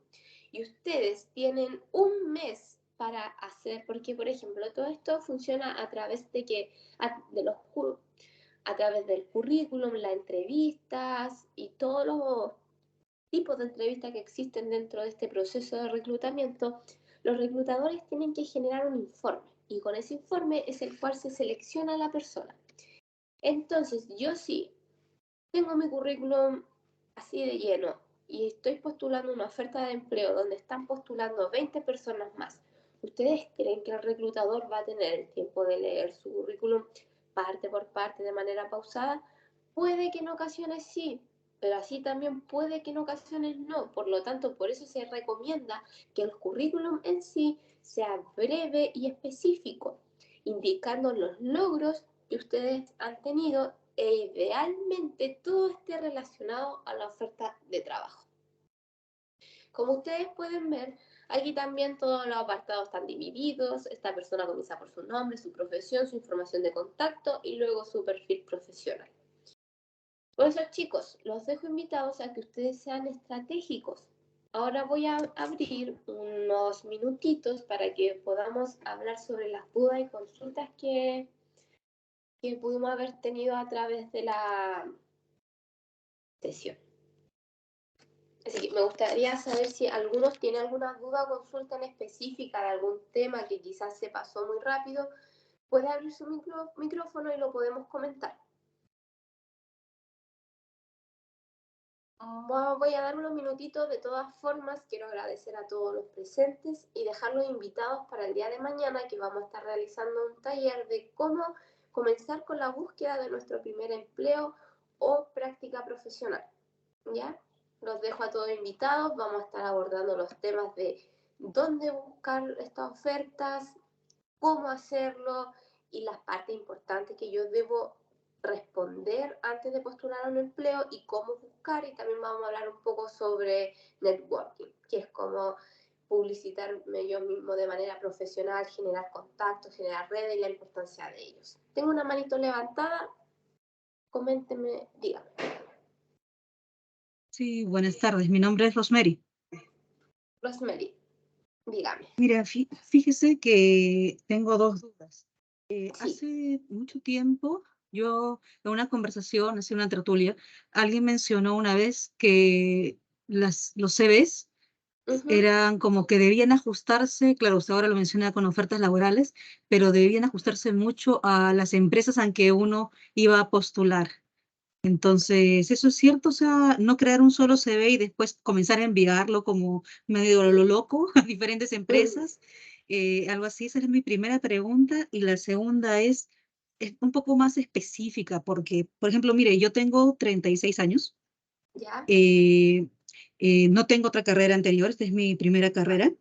y ustedes tienen un mes para hacer, porque por ejemplo todo esto funciona a través a través del currículum, las entrevistas y todos los tipos de entrevistas que existen dentro de este proceso de reclutamiento. Los reclutadores tienen que generar un informe y con ese informe es el cual se selecciona a la persona. Entonces, yo sí tengo mi currículum así de lleno y estoy postulando una oferta de empleo donde están postulando 20 personas más. ¿Ustedes creen que el reclutador va a tener el tiempo de leer su currículum parte por parte de manera pausada? Puede que en ocasiones sí, pero así también puede que en ocasiones no. Por lo tanto, por eso se recomienda que el currículum en sí sea breve y específico, indicando los logros que ustedes han tenido e idealmente todo esté relacionado a la oferta de trabajo. Como ustedes pueden ver, aquí también todos los apartados están divididos. Esta persona comienza por su nombre, su profesión, su información de contacto y luego su perfil profesional. Por eso, chicos, los dejo invitados a que ustedes sean estratégicos. Ahora voy a abrir unos minutitos para que podamos hablar sobre las dudas y consultas que pudimos haber tenido a través de la sesión. Así que me gustaría saber si algunos tienen alguna duda o consulta en específica de algún tema que quizás se pasó muy rápido. Puede abrir su micrófono y lo podemos comentar. Voy a dar unos minutitos. De todas formas, quiero agradecer a todos los presentes y dejarlos invitados para el día de mañana, que vamos a estar realizando un taller de cómo comenzar con la búsqueda de nuestro primer empleo o práctica profesional. ¿Ya? Los dejo a todos invitados. Vamos a estar abordando los temas de dónde buscar estas ofertas, cómo hacerlo y las partes importantes que yo debo responder antes de postular a un empleo y cómo buscar. Y también vamos a hablar un poco sobre networking, que es cómo publicitarme yo mismo de manera profesional, generar contactos, generar redes y la importancia de ellos. Tengo una manito levantada. Coméntenme, díganme. Sí, buenas tardes. Mi nombre es Rosemary. Rosemary, dígame. Mira, fíjese que tengo dos dudas. Sí. Hace mucho tiempo, yo en una conversación, hace una tertulia, alguien mencionó una vez que los CVs eran como que debían ajustarse, claro, usted ahora lo menciona con ofertas laborales, pero debían ajustarse mucho a las empresas en que uno iba a postular. Entonces, ¿eso es cierto? O sea, no crear un solo CV y después comenzar a enviarlo como medio lo loco a diferentes empresas. Algo así, esa es mi primera pregunta. Y la segunda es un poco más específica porque, por ejemplo, mire, yo tengo 36 años. ¿Ya? eh, No tengo otra carrera anterior, esta es mi primera carrera.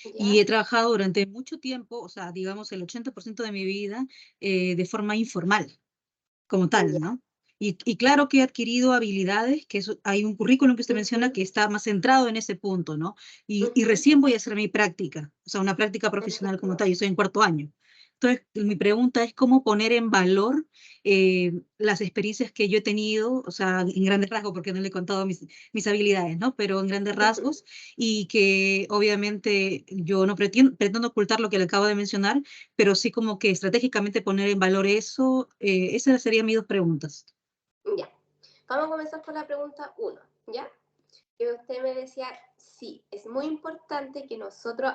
Y ¿Ya? he trabajado durante mucho tiempo, o sea, digamos el 80% de mi vida, de forma informal, como tal, Ya. ¿no? Y claro que he adquirido habilidades, que hay un currículum que usted menciona Ujú, que está más centrado en ese punto, ¿no? Y ujú, recién voy a hacer mi práctica, o sea, una práctica profesional como entiendo. tal, yo estoy en cuarto año. Entonces, mi pregunta es cómo poner en valor las experiencias que yo he tenido, o sea, en grandes rasgos, porque no le he contado mis habilidades, ¿no? Pero en grandes Ujú. rasgos, y que obviamente yo no pretendo ocultar lo que le acabo de mencionar, pero sí como que estratégicamente poner en valor eso. Esas serían mis dos preguntas. Ya. Vamos a comenzar por la pregunta uno, ¿ya? Que usted me decía, sí, es muy importante que nosotros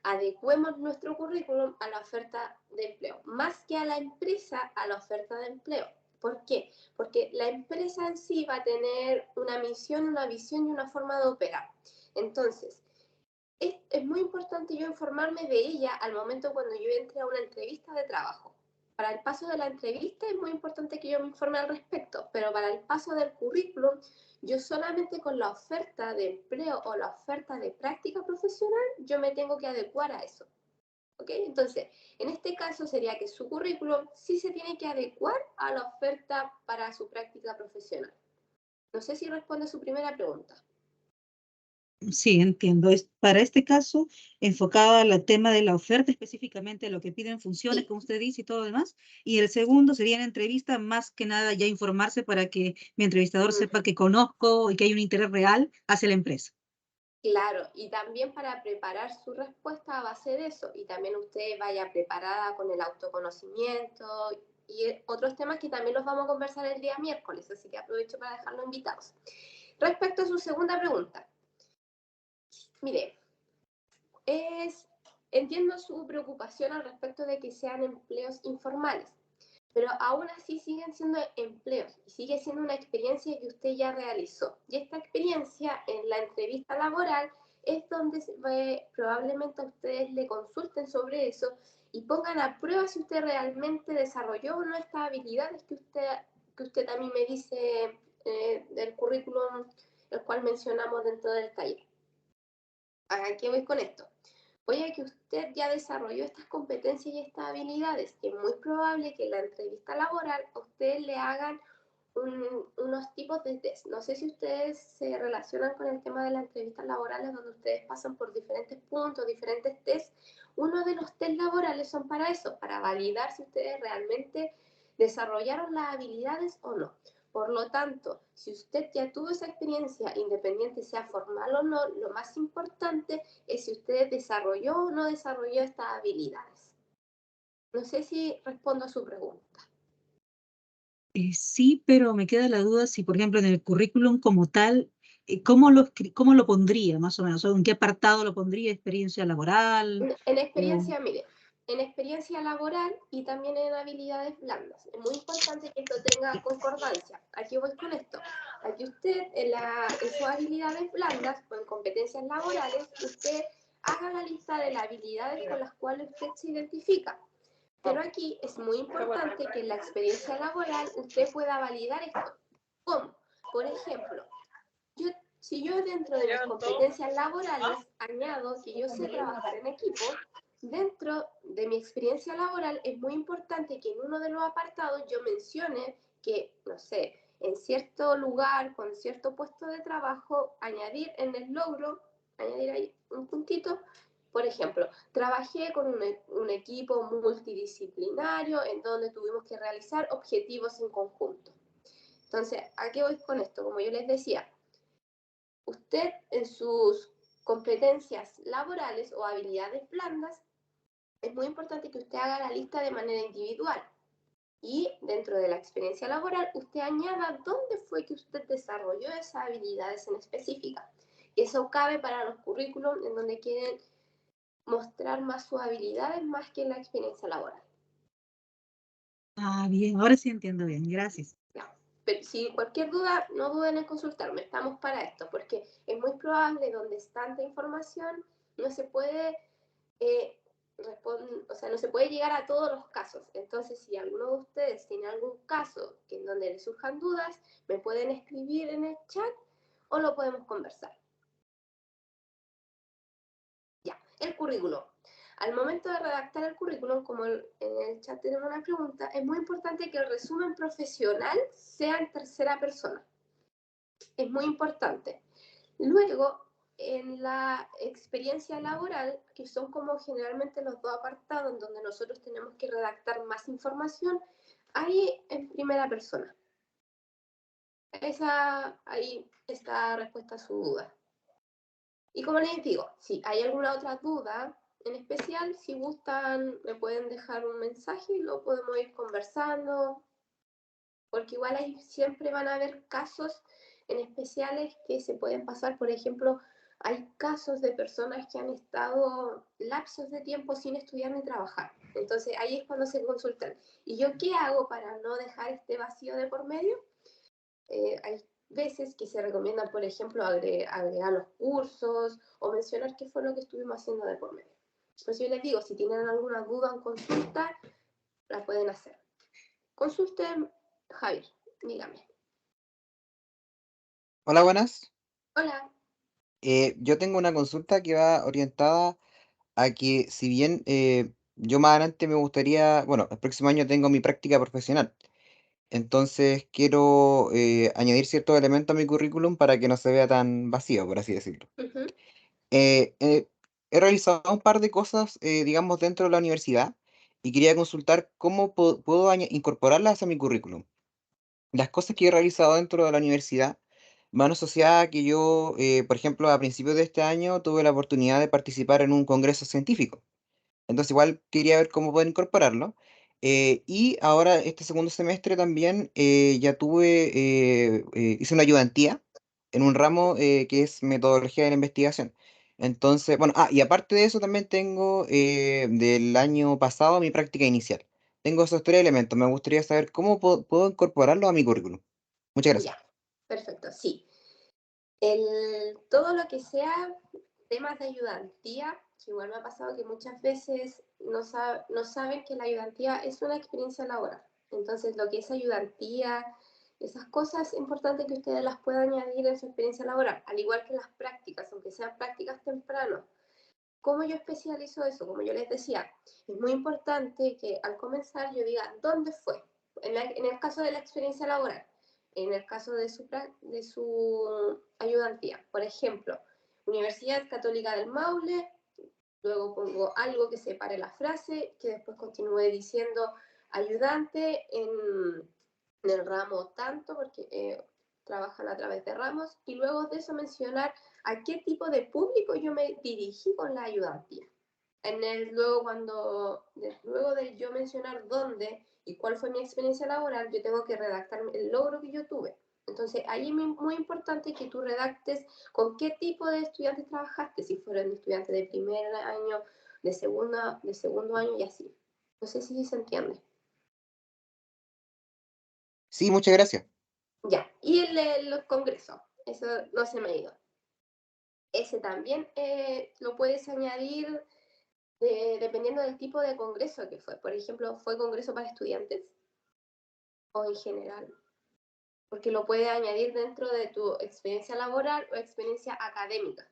adecuemos nuestro currículum a la oferta de empleo, más que a la empresa a la oferta de empleo. ¿Por qué? Porque la empresa en sí va a tener una misión, una visión y una forma de operar. Entonces, es muy importante yo informarme de ella al momento cuando yo entre a una entrevista de trabajo. Para el paso de la entrevista es muy importante que yo me informe al respecto, pero para el paso del currículum, yo solamente con la oferta de empleo o la oferta de práctica profesional, yo me tengo que adecuar a eso. ¿Ok? Entonces, en este caso sería que su currículum sí se tiene que adecuar a la oferta para su práctica profesional. No sé si responde a su primera pregunta. Sí, entiendo. Es para este caso enfocado al tema de la oferta, específicamente lo que piden funciones, Sí. como usted dice, y todo lo demás. Y el segundo sería en entrevista, más que nada ya informarse para que mi entrevistador sepa Mm. que conozco y que hay un interés real hacia la empresa. Claro, y también para preparar su respuesta a base de eso, y también usted vaya preparada con el autoconocimiento y otros temas que también los vamos a conversar el día miércoles, así que aprovecho para dejarlos invitados. Respecto a su segunda pregunta, mire, entiendo su preocupación al respecto de que sean empleos informales, pero aún así siguen siendo empleos y sigue siendo una experiencia que usted ya realizó. Y esta experiencia en la entrevista laboral es donde probablemente a ustedes le consulten sobre eso y pongan a prueba si usted realmente desarrolló o no estas habilidades que usted también me dice del currículum, el cual mencionamos dentro del taller. ¿A qué voy con esto? Oye, que usted ya desarrolló estas competencias y estas habilidades, que es muy probable que en la entrevista laboral a usted le hagan unos tipos de test. No sé si ustedes se relacionan con el tema de las entrevistas laborales donde ustedes pasan por diferentes puntos, diferentes tests. Uno de los test laborales son para eso, para validar si ustedes realmente desarrollaron las habilidades o no. Por lo tanto, si usted ya tuvo esa experiencia, independiente sea formal o no, lo más importante es si usted desarrolló o no desarrolló estas habilidades. No sé si respondo a su pregunta. Sí, pero me queda la duda si, por ejemplo, en el currículum como tal, cómo lo pondría, más o menos? ¿O en qué apartado lo pondría? ¿Experiencia laboral? En O, experiencia, mire, en experiencia laboral y también en habilidades blandas. Es muy importante que esto tenga concordancia. Aquí voy con esto. Aquí usted, en sus habilidades blandas o en competencias laborales, usted haga la lista de las habilidades con las cuales usted se identifica. Pero aquí es muy importante que en la experiencia laboral usted pueda validar esto. ¿Cómo? Por ejemplo, yo, si yo dentro de mis competencias laborales añado que yo sé trabajar en equipo, dentro de mi experiencia laboral es muy importante que en uno de los apartados yo mencione que, no sé, en cierto lugar, con cierto puesto de trabajo, añadir en el logro, añadir ahí un puntito, por ejemplo, trabajé con un equipo multidisciplinario en donde tuvimos que realizar objetivos en conjunto. Entonces, ¿a qué voy con esto? Como yo les decía, usted en sus competencias laborales o habilidades blandas, es muy importante que usted haga la lista de manera individual y dentro de la experiencia laboral usted añada dónde fue que usted desarrolló esas habilidades en específica. Eso cabe para los currículums en donde quieren mostrar más sus habilidades más que la experiencia laboral. bien, ahora sí entiendo bien, gracias. Pero si cualquier duda, no duden en consultarme, estamos para esto, porque es muy probable donde es tanta información, no se puede o sea, no se puede llegar a todos los casos. Entonces, si alguno de ustedes tiene algún caso en donde les surjan dudas, me pueden escribir en el chat o lo podemos conversar. Ya, el currículum. Al momento de redactar el currículum, como en el chat tenemos una pregunta, es muy importante que el resumen profesional sea en tercera persona. Es muy importante. Luego, en la experiencia laboral, que son como generalmente los dos apartados en donde nosotros tenemos que redactar más información, ahí en primera persona. Ahí está la respuesta a su duda. Y como les digo, si hay alguna otra duda en especial, si gustan, me pueden dejar un mensaje y lo podemos ir conversando, porque igual ahí siempre van a haber casos en especiales que se pueden pasar. Por ejemplo, hay casos de personas que han estado lapsos de tiempo sin estudiar ni trabajar. Entonces ahí es cuando se consultan. ¿Y yo qué hago para no dejar este vacío de por medio? Hay veces que se recomienda, por ejemplo, agregar los cursos o mencionar qué fue lo que estuvimos haciendo de por medio. Pues yo les digo, si tienen alguna duda o consulta, la pueden hacer. Consulten, Javier, dígame. Hola, buenas. Hola. Yo tengo una consulta que va orientada a que si bien yo más adelante me gustaría, bueno, el próximo año tengo mi práctica profesional, entonces quiero añadir ciertos elementos a mi currículum para que no se vea tan vacío, por así decirlo. Uh-huh. Eh, eh, He realizado un par de cosas, digamos, dentro de la universidad y quería consultar cómo puedo incorporarlas a mi currículum. Las cosas que he realizado dentro de la universidad van asociadas a que yo, por ejemplo, a principios de este año tuve la oportunidad de participar en un congreso científico. Entonces igual quería ver cómo poder incorporarlo. Y ahora este segundo semestre también ya hice una ayudantía en un ramo que es metodología de la investigación. Entonces, bueno, y aparte de eso también tengo del año pasado mi práctica inicial. Tengo esos tres elementos. Me gustaría saber cómo puedo incorporarlos a mi currículum. Muchas gracias. Ya, perfecto, sí. Todo lo que sea temas de ayudantía, que igual me ha pasado que muchas veces no saben que la ayudantía es una experiencia laboral. Entonces, lo que es ayudantía, esas cosas es importante que ustedes las puedan añadir en su experiencia laboral, al igual que las prácticas, aunque sean prácticas temprano. ¿Cómo yo especializo eso? Como yo les decía, es muy importante que al comenzar yo diga dónde fue. En el caso de la experiencia laboral, en el caso de su ayudantía, por ejemplo, Universidad Católica del Maule, luego pongo algo que separe la frase, que después continúe diciendo ayudante en el ramo tanto, porque trabajan a través de ramos, y luego de eso mencionar a qué tipo de público yo me dirigí con la ayudantía. Luego de yo mencionar dónde y cuál fue mi experiencia laboral, yo tengo que redactar el logro que yo tuve. Entonces, ahí es muy importante que tú redactes con qué tipo de estudiantes trabajaste, si fueron estudiantes de primer año, de segundo año y así. No sé si se entiende. Sí, muchas gracias. Ya, y el congreso, eso no se me ha ido. Ese también lo puedes añadir dependiendo del tipo de congreso que fue. Por ejemplo, ¿fue congreso para estudiantes o en general? Porque lo puedes añadir dentro de tu experiencia laboral o experiencia académica,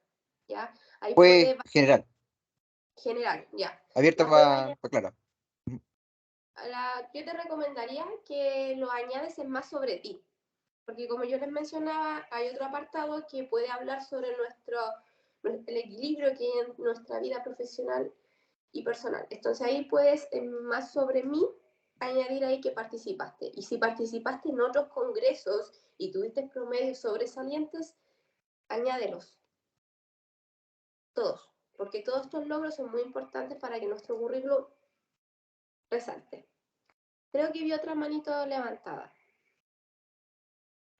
¿ya? Ahí Fue puede general, general, ya. abierta La puedes para, añadir. claro. Ujú. Yo te recomendaría que lo añades en más sobre ti, porque como yo les mencionaba, hay otro apartado que puede hablar sobre el equilibrio que hay en nuestra vida profesional y personal. Entonces ahí puedes, más sobre mí, añadir ahí que participaste. Y si participaste en otros congresos y tuviste promedios sobresalientes, añádelos, todos, porque todos estos logros son muy importantes para que nuestro currículum resalte. Creo que vi otra manito levantada.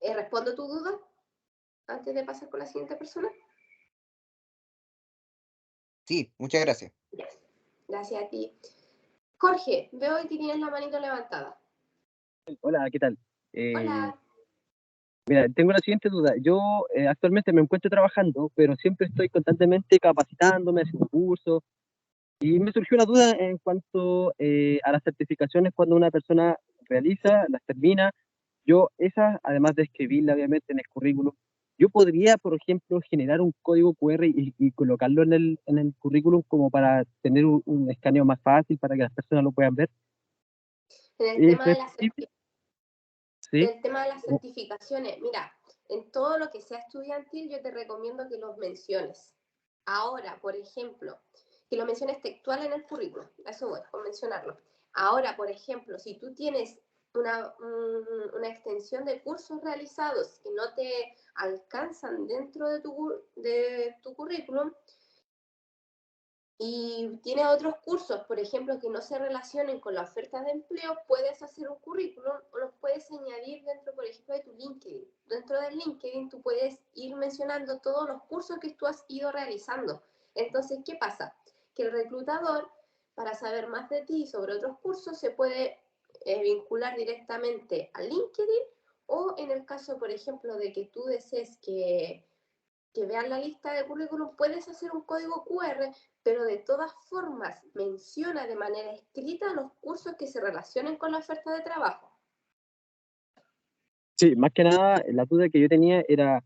¿Respondo tu duda antes de pasar con la siguiente persona? Sí, muchas gracias. Yes. Gracias a ti. Jorge, veo que tienes la manito levantada. Hola, ¿qué tal? Hola. Mira, tengo la siguiente duda. Yo actualmente me encuentro trabajando, pero siempre estoy constantemente capacitándome, haciendo cursos, y me surgió una duda en cuanto a las certificaciones cuando una persona realiza, las termina. Yo esas, además de escribirla obviamente en el currículum, yo podría, por ejemplo, generar un código QR y colocarlo en el currículum como para tener un escaneo más fácil para que las personas lo puedan ver. En el tema de ¿Es las posible? Sí. el tema de las certificaciones, mira, en todo lo que sea estudiantil yo te recomiendo que los menciones. Ahora, por ejemplo, que lo menciones textual en el currículum, a eso voy, con mencionarlo. Ahora, por ejemplo, si tú tienes una extensión de cursos realizados que no te alcanzan dentro de tu currículum, y tiene otros cursos, por ejemplo, que no se relacionen con la oferta de empleo, puedes hacer un currículum o los puedes añadir dentro, por ejemplo, de tu LinkedIn. Dentro del LinkedIn tú puedes ir mencionando todos los cursos que tú has ido realizando. Entonces, ¿qué pasa? Que el reclutador, para saber más de ti sobre otros cursos, se puede vincular directamente a LinkedIn, o en el caso, por ejemplo, de que tú desees que vean la lista de currículum, puedes hacer un código QR, pero de todas formas menciona de manera escrita los cursos que se relacionen con la oferta de trabajo. Sí, más que nada, la duda que yo tenía era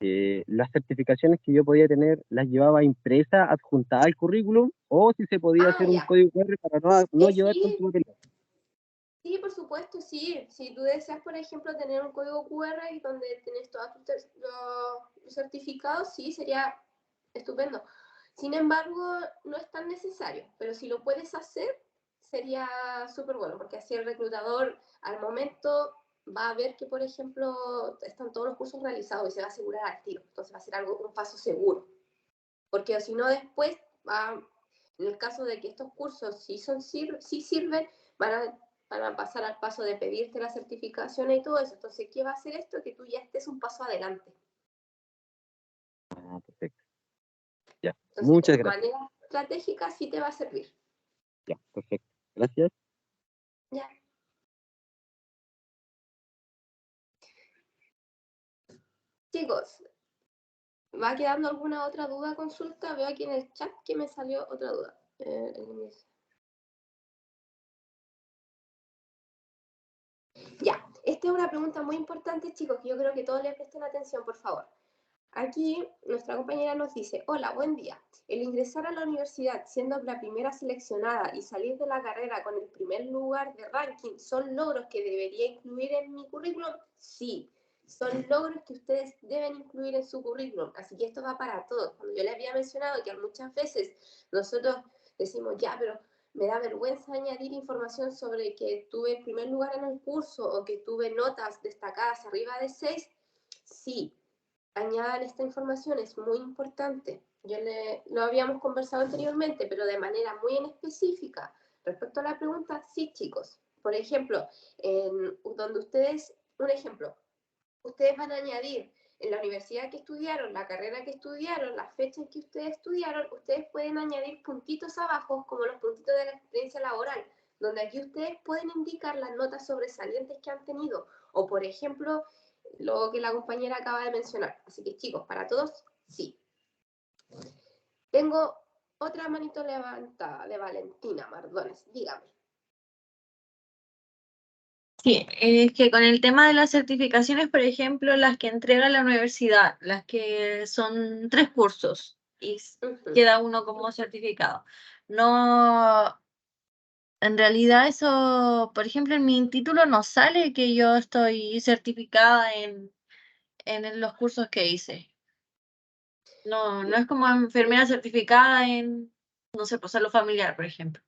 las certificaciones que yo podía tener, ¿las llevaba impresas, adjuntadas al currículum, o si se podía Ah, hacer un ya. código QR para no llevar tanto Sí, material? sí, por supuesto, sí. Si tú deseas, por ejemplo, tener un código QR y donde tienes todos los certificados, sí, sería estupendo. Sin embargo, no es tan necesario, pero si lo puedes hacer, sería súper bueno, porque así el reclutador al momento va a ver que, por ejemplo, están todos los cursos realizados y se va a asegurar al tiro. Entonces va a ser un paso seguro. Porque si no, después, en el caso de que estos cursos sí sirven, van a pasar al paso de pedirte la certificación y todo eso. Entonces, ¿qué va a hacer esto? Que tú ya estés un paso adelante. Ah, perfecto. Ya, Entonces, muchas de gracias. manera estratégica sí te va a servir. Ya, perfecto. Gracias. Ya. Chicos, ¿va quedando alguna otra duda, consulta? Veo aquí en el chat que me salió otra duda. Ya, esta es una pregunta muy importante, chicos, que yo creo que todos le presten atención, por favor. Aquí nuestra compañera nos dice: hola, buen día. El ingresar a la universidad siendo la primera seleccionada y salir de la carrera con el primer lugar de ranking, ¿son logros que debería incluir en mi currículum? Sí, son logros que ustedes deben incluir en su currículum. Así que esto va para todos. Cuando yo les había mencionado que muchas veces nosotros decimos, ya, pero me da vergüenza añadir información sobre que tuve el primer lugar en el curso o que tuve notas destacadas arriba de 6, sí, añadan esta información, es muy importante. Lo habíamos conversado anteriormente, pero de manera muy en específica. Respecto a la pregunta, sí, chicos. Por ejemplo, donde ustedes, un ejemplo, ustedes van a añadir en la universidad que estudiaron, la carrera que estudiaron, las fechas que ustedes estudiaron, ustedes pueden añadir puntitos abajo, como los puntitos de la experiencia laboral, donde aquí ustedes pueden indicar las notas sobresalientes que han tenido, o por ejemplo, lo que la compañera acaba de mencionar. Así que chicos, para todos, sí. Tengo otra manito levantada de Valentina Mardones, dígame. Sí, es que con el tema de las certificaciones, por ejemplo, las que entrega la universidad, las que son 3 cursos y queda uno como certificado. No, en realidad eso, por ejemplo, en mi título no sale que yo estoy certificada en los cursos que hice. No, no es como enfermera certificada en, no sé, pues salud familiar, por ejemplo.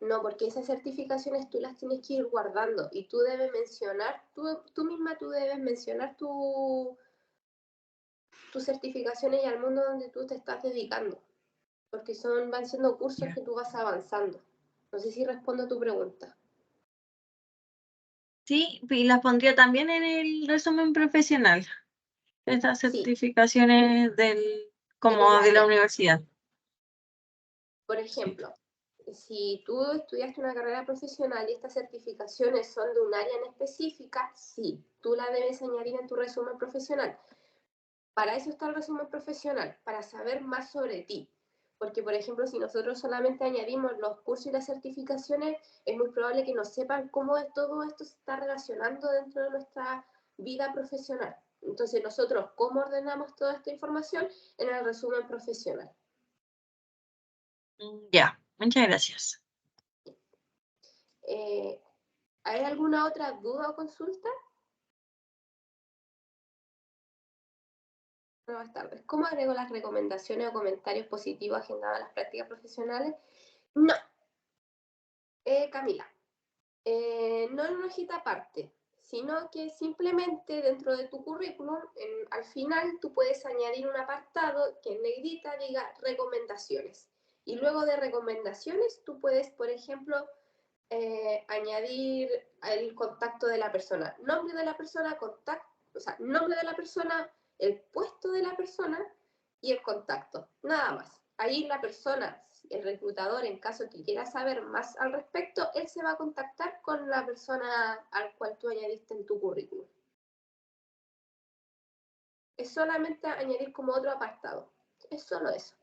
No, porque esas certificaciones tú las tienes que ir guardando y tú debes mencionar, tú misma tú debes mencionar tus certificaciones y al mundo donde tú te estás dedicando, porque van siendo cursos que tú vas avanzando. No sé si respondo a tu pregunta. Sí, y las pondría también en el resumen profesional, estas Sí, certificaciones como en el de la área. universidad. Por ejemplo, si tú estudiaste una carrera profesional y estas certificaciones son de un área en específica, sí, tú la debes añadir en tu resumen profesional. Para eso está el resumen profesional, para saber más sobre ti. Porque, por ejemplo, si nosotros solamente añadimos los cursos y las certificaciones, es muy probable que no sepan cómo todo esto se está relacionando dentro de nuestra vida profesional. Entonces nosotros, ¿cómo ordenamos toda esta información? En el resumen profesional. Ya, muchas gracias. ¿Hay alguna otra duda o consulta? Buenas tardes. ¿Cómo agrego las recomendaciones o comentarios positivos agendados a las prácticas profesionales? No. Camila, no en una hojita aparte, sino que simplemente dentro de tu currículum, al final tú puedes añadir un apartado que en negrita diga recomendaciones. Y luego de recomendaciones tú puedes, por ejemplo, añadir el contacto de la persona, nombre de la persona, o sea, nombre de la persona, el puesto de la persona y el contacto, nada más. Ahí la persona, el reclutador, en caso que quiera saber más al respecto, él se va a contactar con la persona al cual tú añadiste en tu currículum. Es solamente añadir como otro apartado, es solo eso.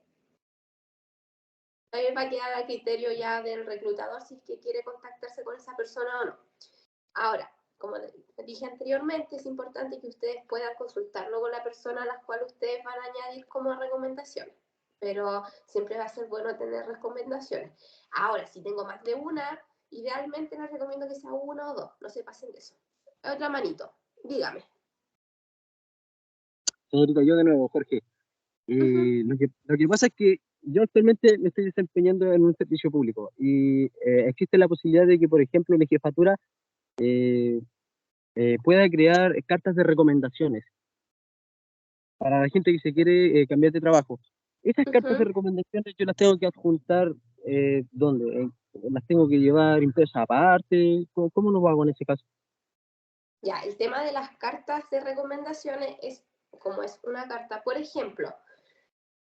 Ahí va a quedar a criterio ya del reclutador si es que quiere contactarse con esa persona o no. Ahora, como dije anteriormente, es importante que ustedes puedan consultarlo con la persona a la cual ustedes van a añadir como recomendaciones, pero siempre va a ser bueno tener recomendaciones. Ahora, si tengo más de una, idealmente les recomiendo que sea uno o dos, no se pasen de eso. Otra manito, dígame. Señorita, yo de nuevo, Jorge. Lo que pasa es que yo actualmente me estoy desempeñando en un servicio público y existe la posibilidad de que, por ejemplo, mi jefatura pueda crear cartas de recomendaciones para la gente que se quiere cambiar de trabajo. Esas cartas de recomendaciones yo las tengo que adjuntar, ¿dónde? ¿Las tengo que llevar impresas aparte? ¿Cómo lo hago en ese caso? Ya, el tema de las cartas de recomendaciones es como es una carta, por ejemplo,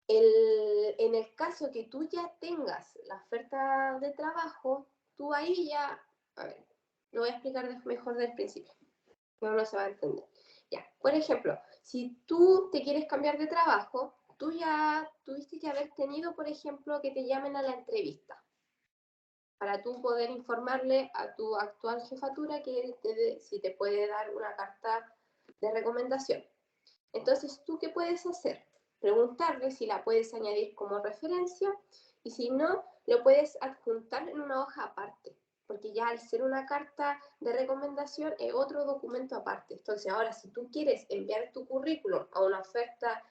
en el caso que tú ya tengas la oferta de trabajo, tú ahí ya, a ver, lo voy a explicar mejor del principio, pero no se va a entender. Ya, por ejemplo, si tú te quieres cambiar de trabajo, tú ya tuviste que haber tenido, por ejemplo, que te llamen a la entrevista para tú poder informarle a tu actual jefatura que si te puede dar una carta de recomendación. Entonces, ¿tú qué puedes hacer? Preguntarle si la puedes añadir como referencia y si no, lo puedes adjuntar en una hoja aparte, porque ya al ser una carta de recomendación es otro documento aparte. Entonces, ahora si tú quieres enviar tu currículum a una oferta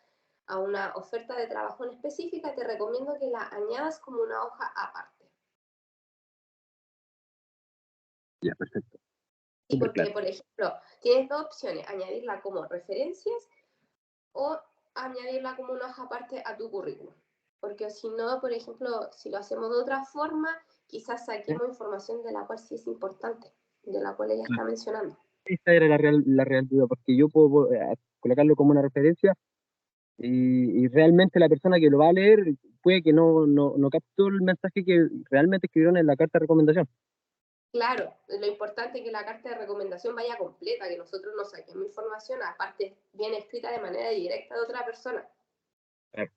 de trabajo en específica, te recomiendo que la añadas como una hoja aparte. Ya, perfecto. Y Súper porque, claro. por ejemplo, tienes dos opciones, añadirla como referencias o añadirla como una hoja aparte a tu currículum. Porque si no, por ejemplo, si lo hacemos de otra forma, quizás saquemos información de la cual sí es importante, de la cual ella está mencionando. Esa era la real duda, porque yo puedo colocarlo como una referencia y realmente la persona que lo va a leer puede que no captó el mensaje que realmente escribieron en la carta de recomendación. Claro, lo importante es que la carta de recomendación vaya completa, que nosotros nos saquemos información, aparte bien escrita de manera directa de otra persona. Claro.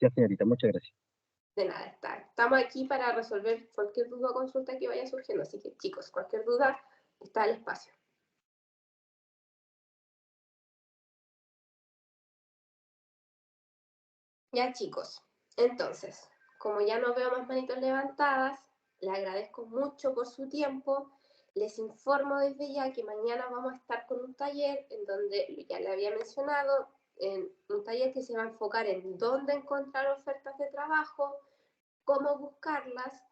Ya, señorita, muchas gracias. De nada, estamos aquí para resolver cualquier duda o consulta que vaya surgiendo. Así que, chicos, cualquier duda, está el espacio. Ya, chicos, entonces, como ya no veo más manitos levantadas, le agradezco mucho por su tiempo. Les informo desde ya que mañana vamos a estar con un taller en donde, ya le había mencionado, en un taller que se va a enfocar en dónde encontrar ofertas de trabajo, cómo buscarlas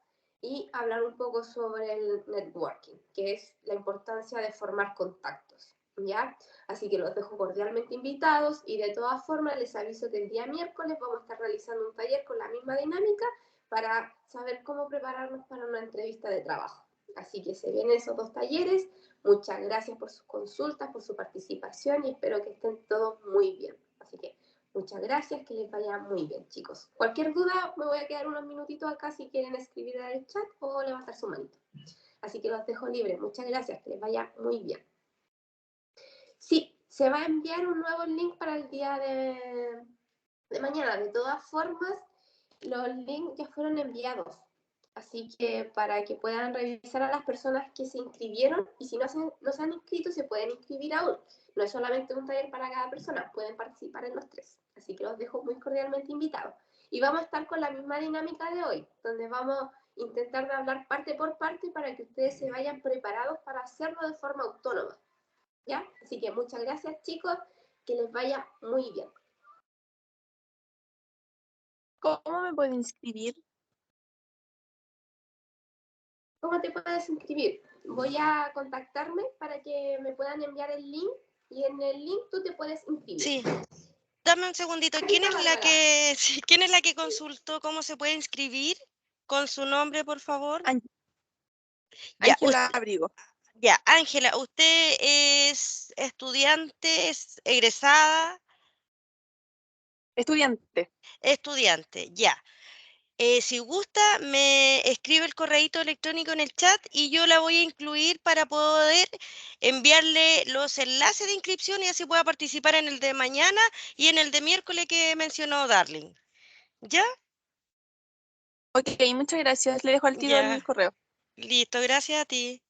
y hablar un poco sobre el networking, que es la importancia de formar contactos, ¿ya? Así que los dejo cordialmente invitados y de todas formas les aviso que el día miércoles vamos a estar realizando un taller con la misma dinámica para saber cómo prepararnos para una entrevista de trabajo. Así que se vienen esos dos talleres. Muchas gracias por sus consultas, por su participación y espero que estén todos muy bien. Así que muchas gracias, que les vaya muy bien, chicos. Cualquier duda, me voy a quedar unos minutitos acá si quieren escribir en el chat o levantar su manito. Así que los dejo libres. Muchas gracias, que les vaya muy bien. Sí, se va a enviar un nuevo link para el día de mañana. De todas formas, los links ya fueron enviados. Así que para que puedan revisar a las personas que se inscribieron, y si no se han inscrito, se pueden inscribir aún. No es solamente un taller para cada persona, pueden participar en los 3. Así que los dejo muy cordialmente invitados. Y vamos a estar con la misma dinámica de hoy, donde vamos a intentar de hablar parte por parte para que ustedes se vayan preparados para hacerlo de forma autónoma. ¿Ya? Así que muchas gracias, chicos, que les vaya muy bien. ¿Cómo me puedo inscribir? ¿Cómo te puedes inscribir? Voy a contactarme para que me puedan enviar el link y en el link tú te puedes inscribir. Sí. Dame un segundito. ¿Quién es la que consultó cómo se puede inscribir? Con su nombre, por favor. Ya, Ángela Abrigo. ya, Ángela, ¿usted es estudiante, es egresada? Estudiante. Estudiante, ya. Si gusta, me escribe el correíto electrónico en el chat y yo la voy a incluir para poder enviarle los enlaces de inscripción y así pueda participar en el de mañana y en el de miércoles que mencionó Darling. ¿Ya? Ok, muchas gracias. Le dejo al tiro Ya. el correo. Listo, gracias a ti.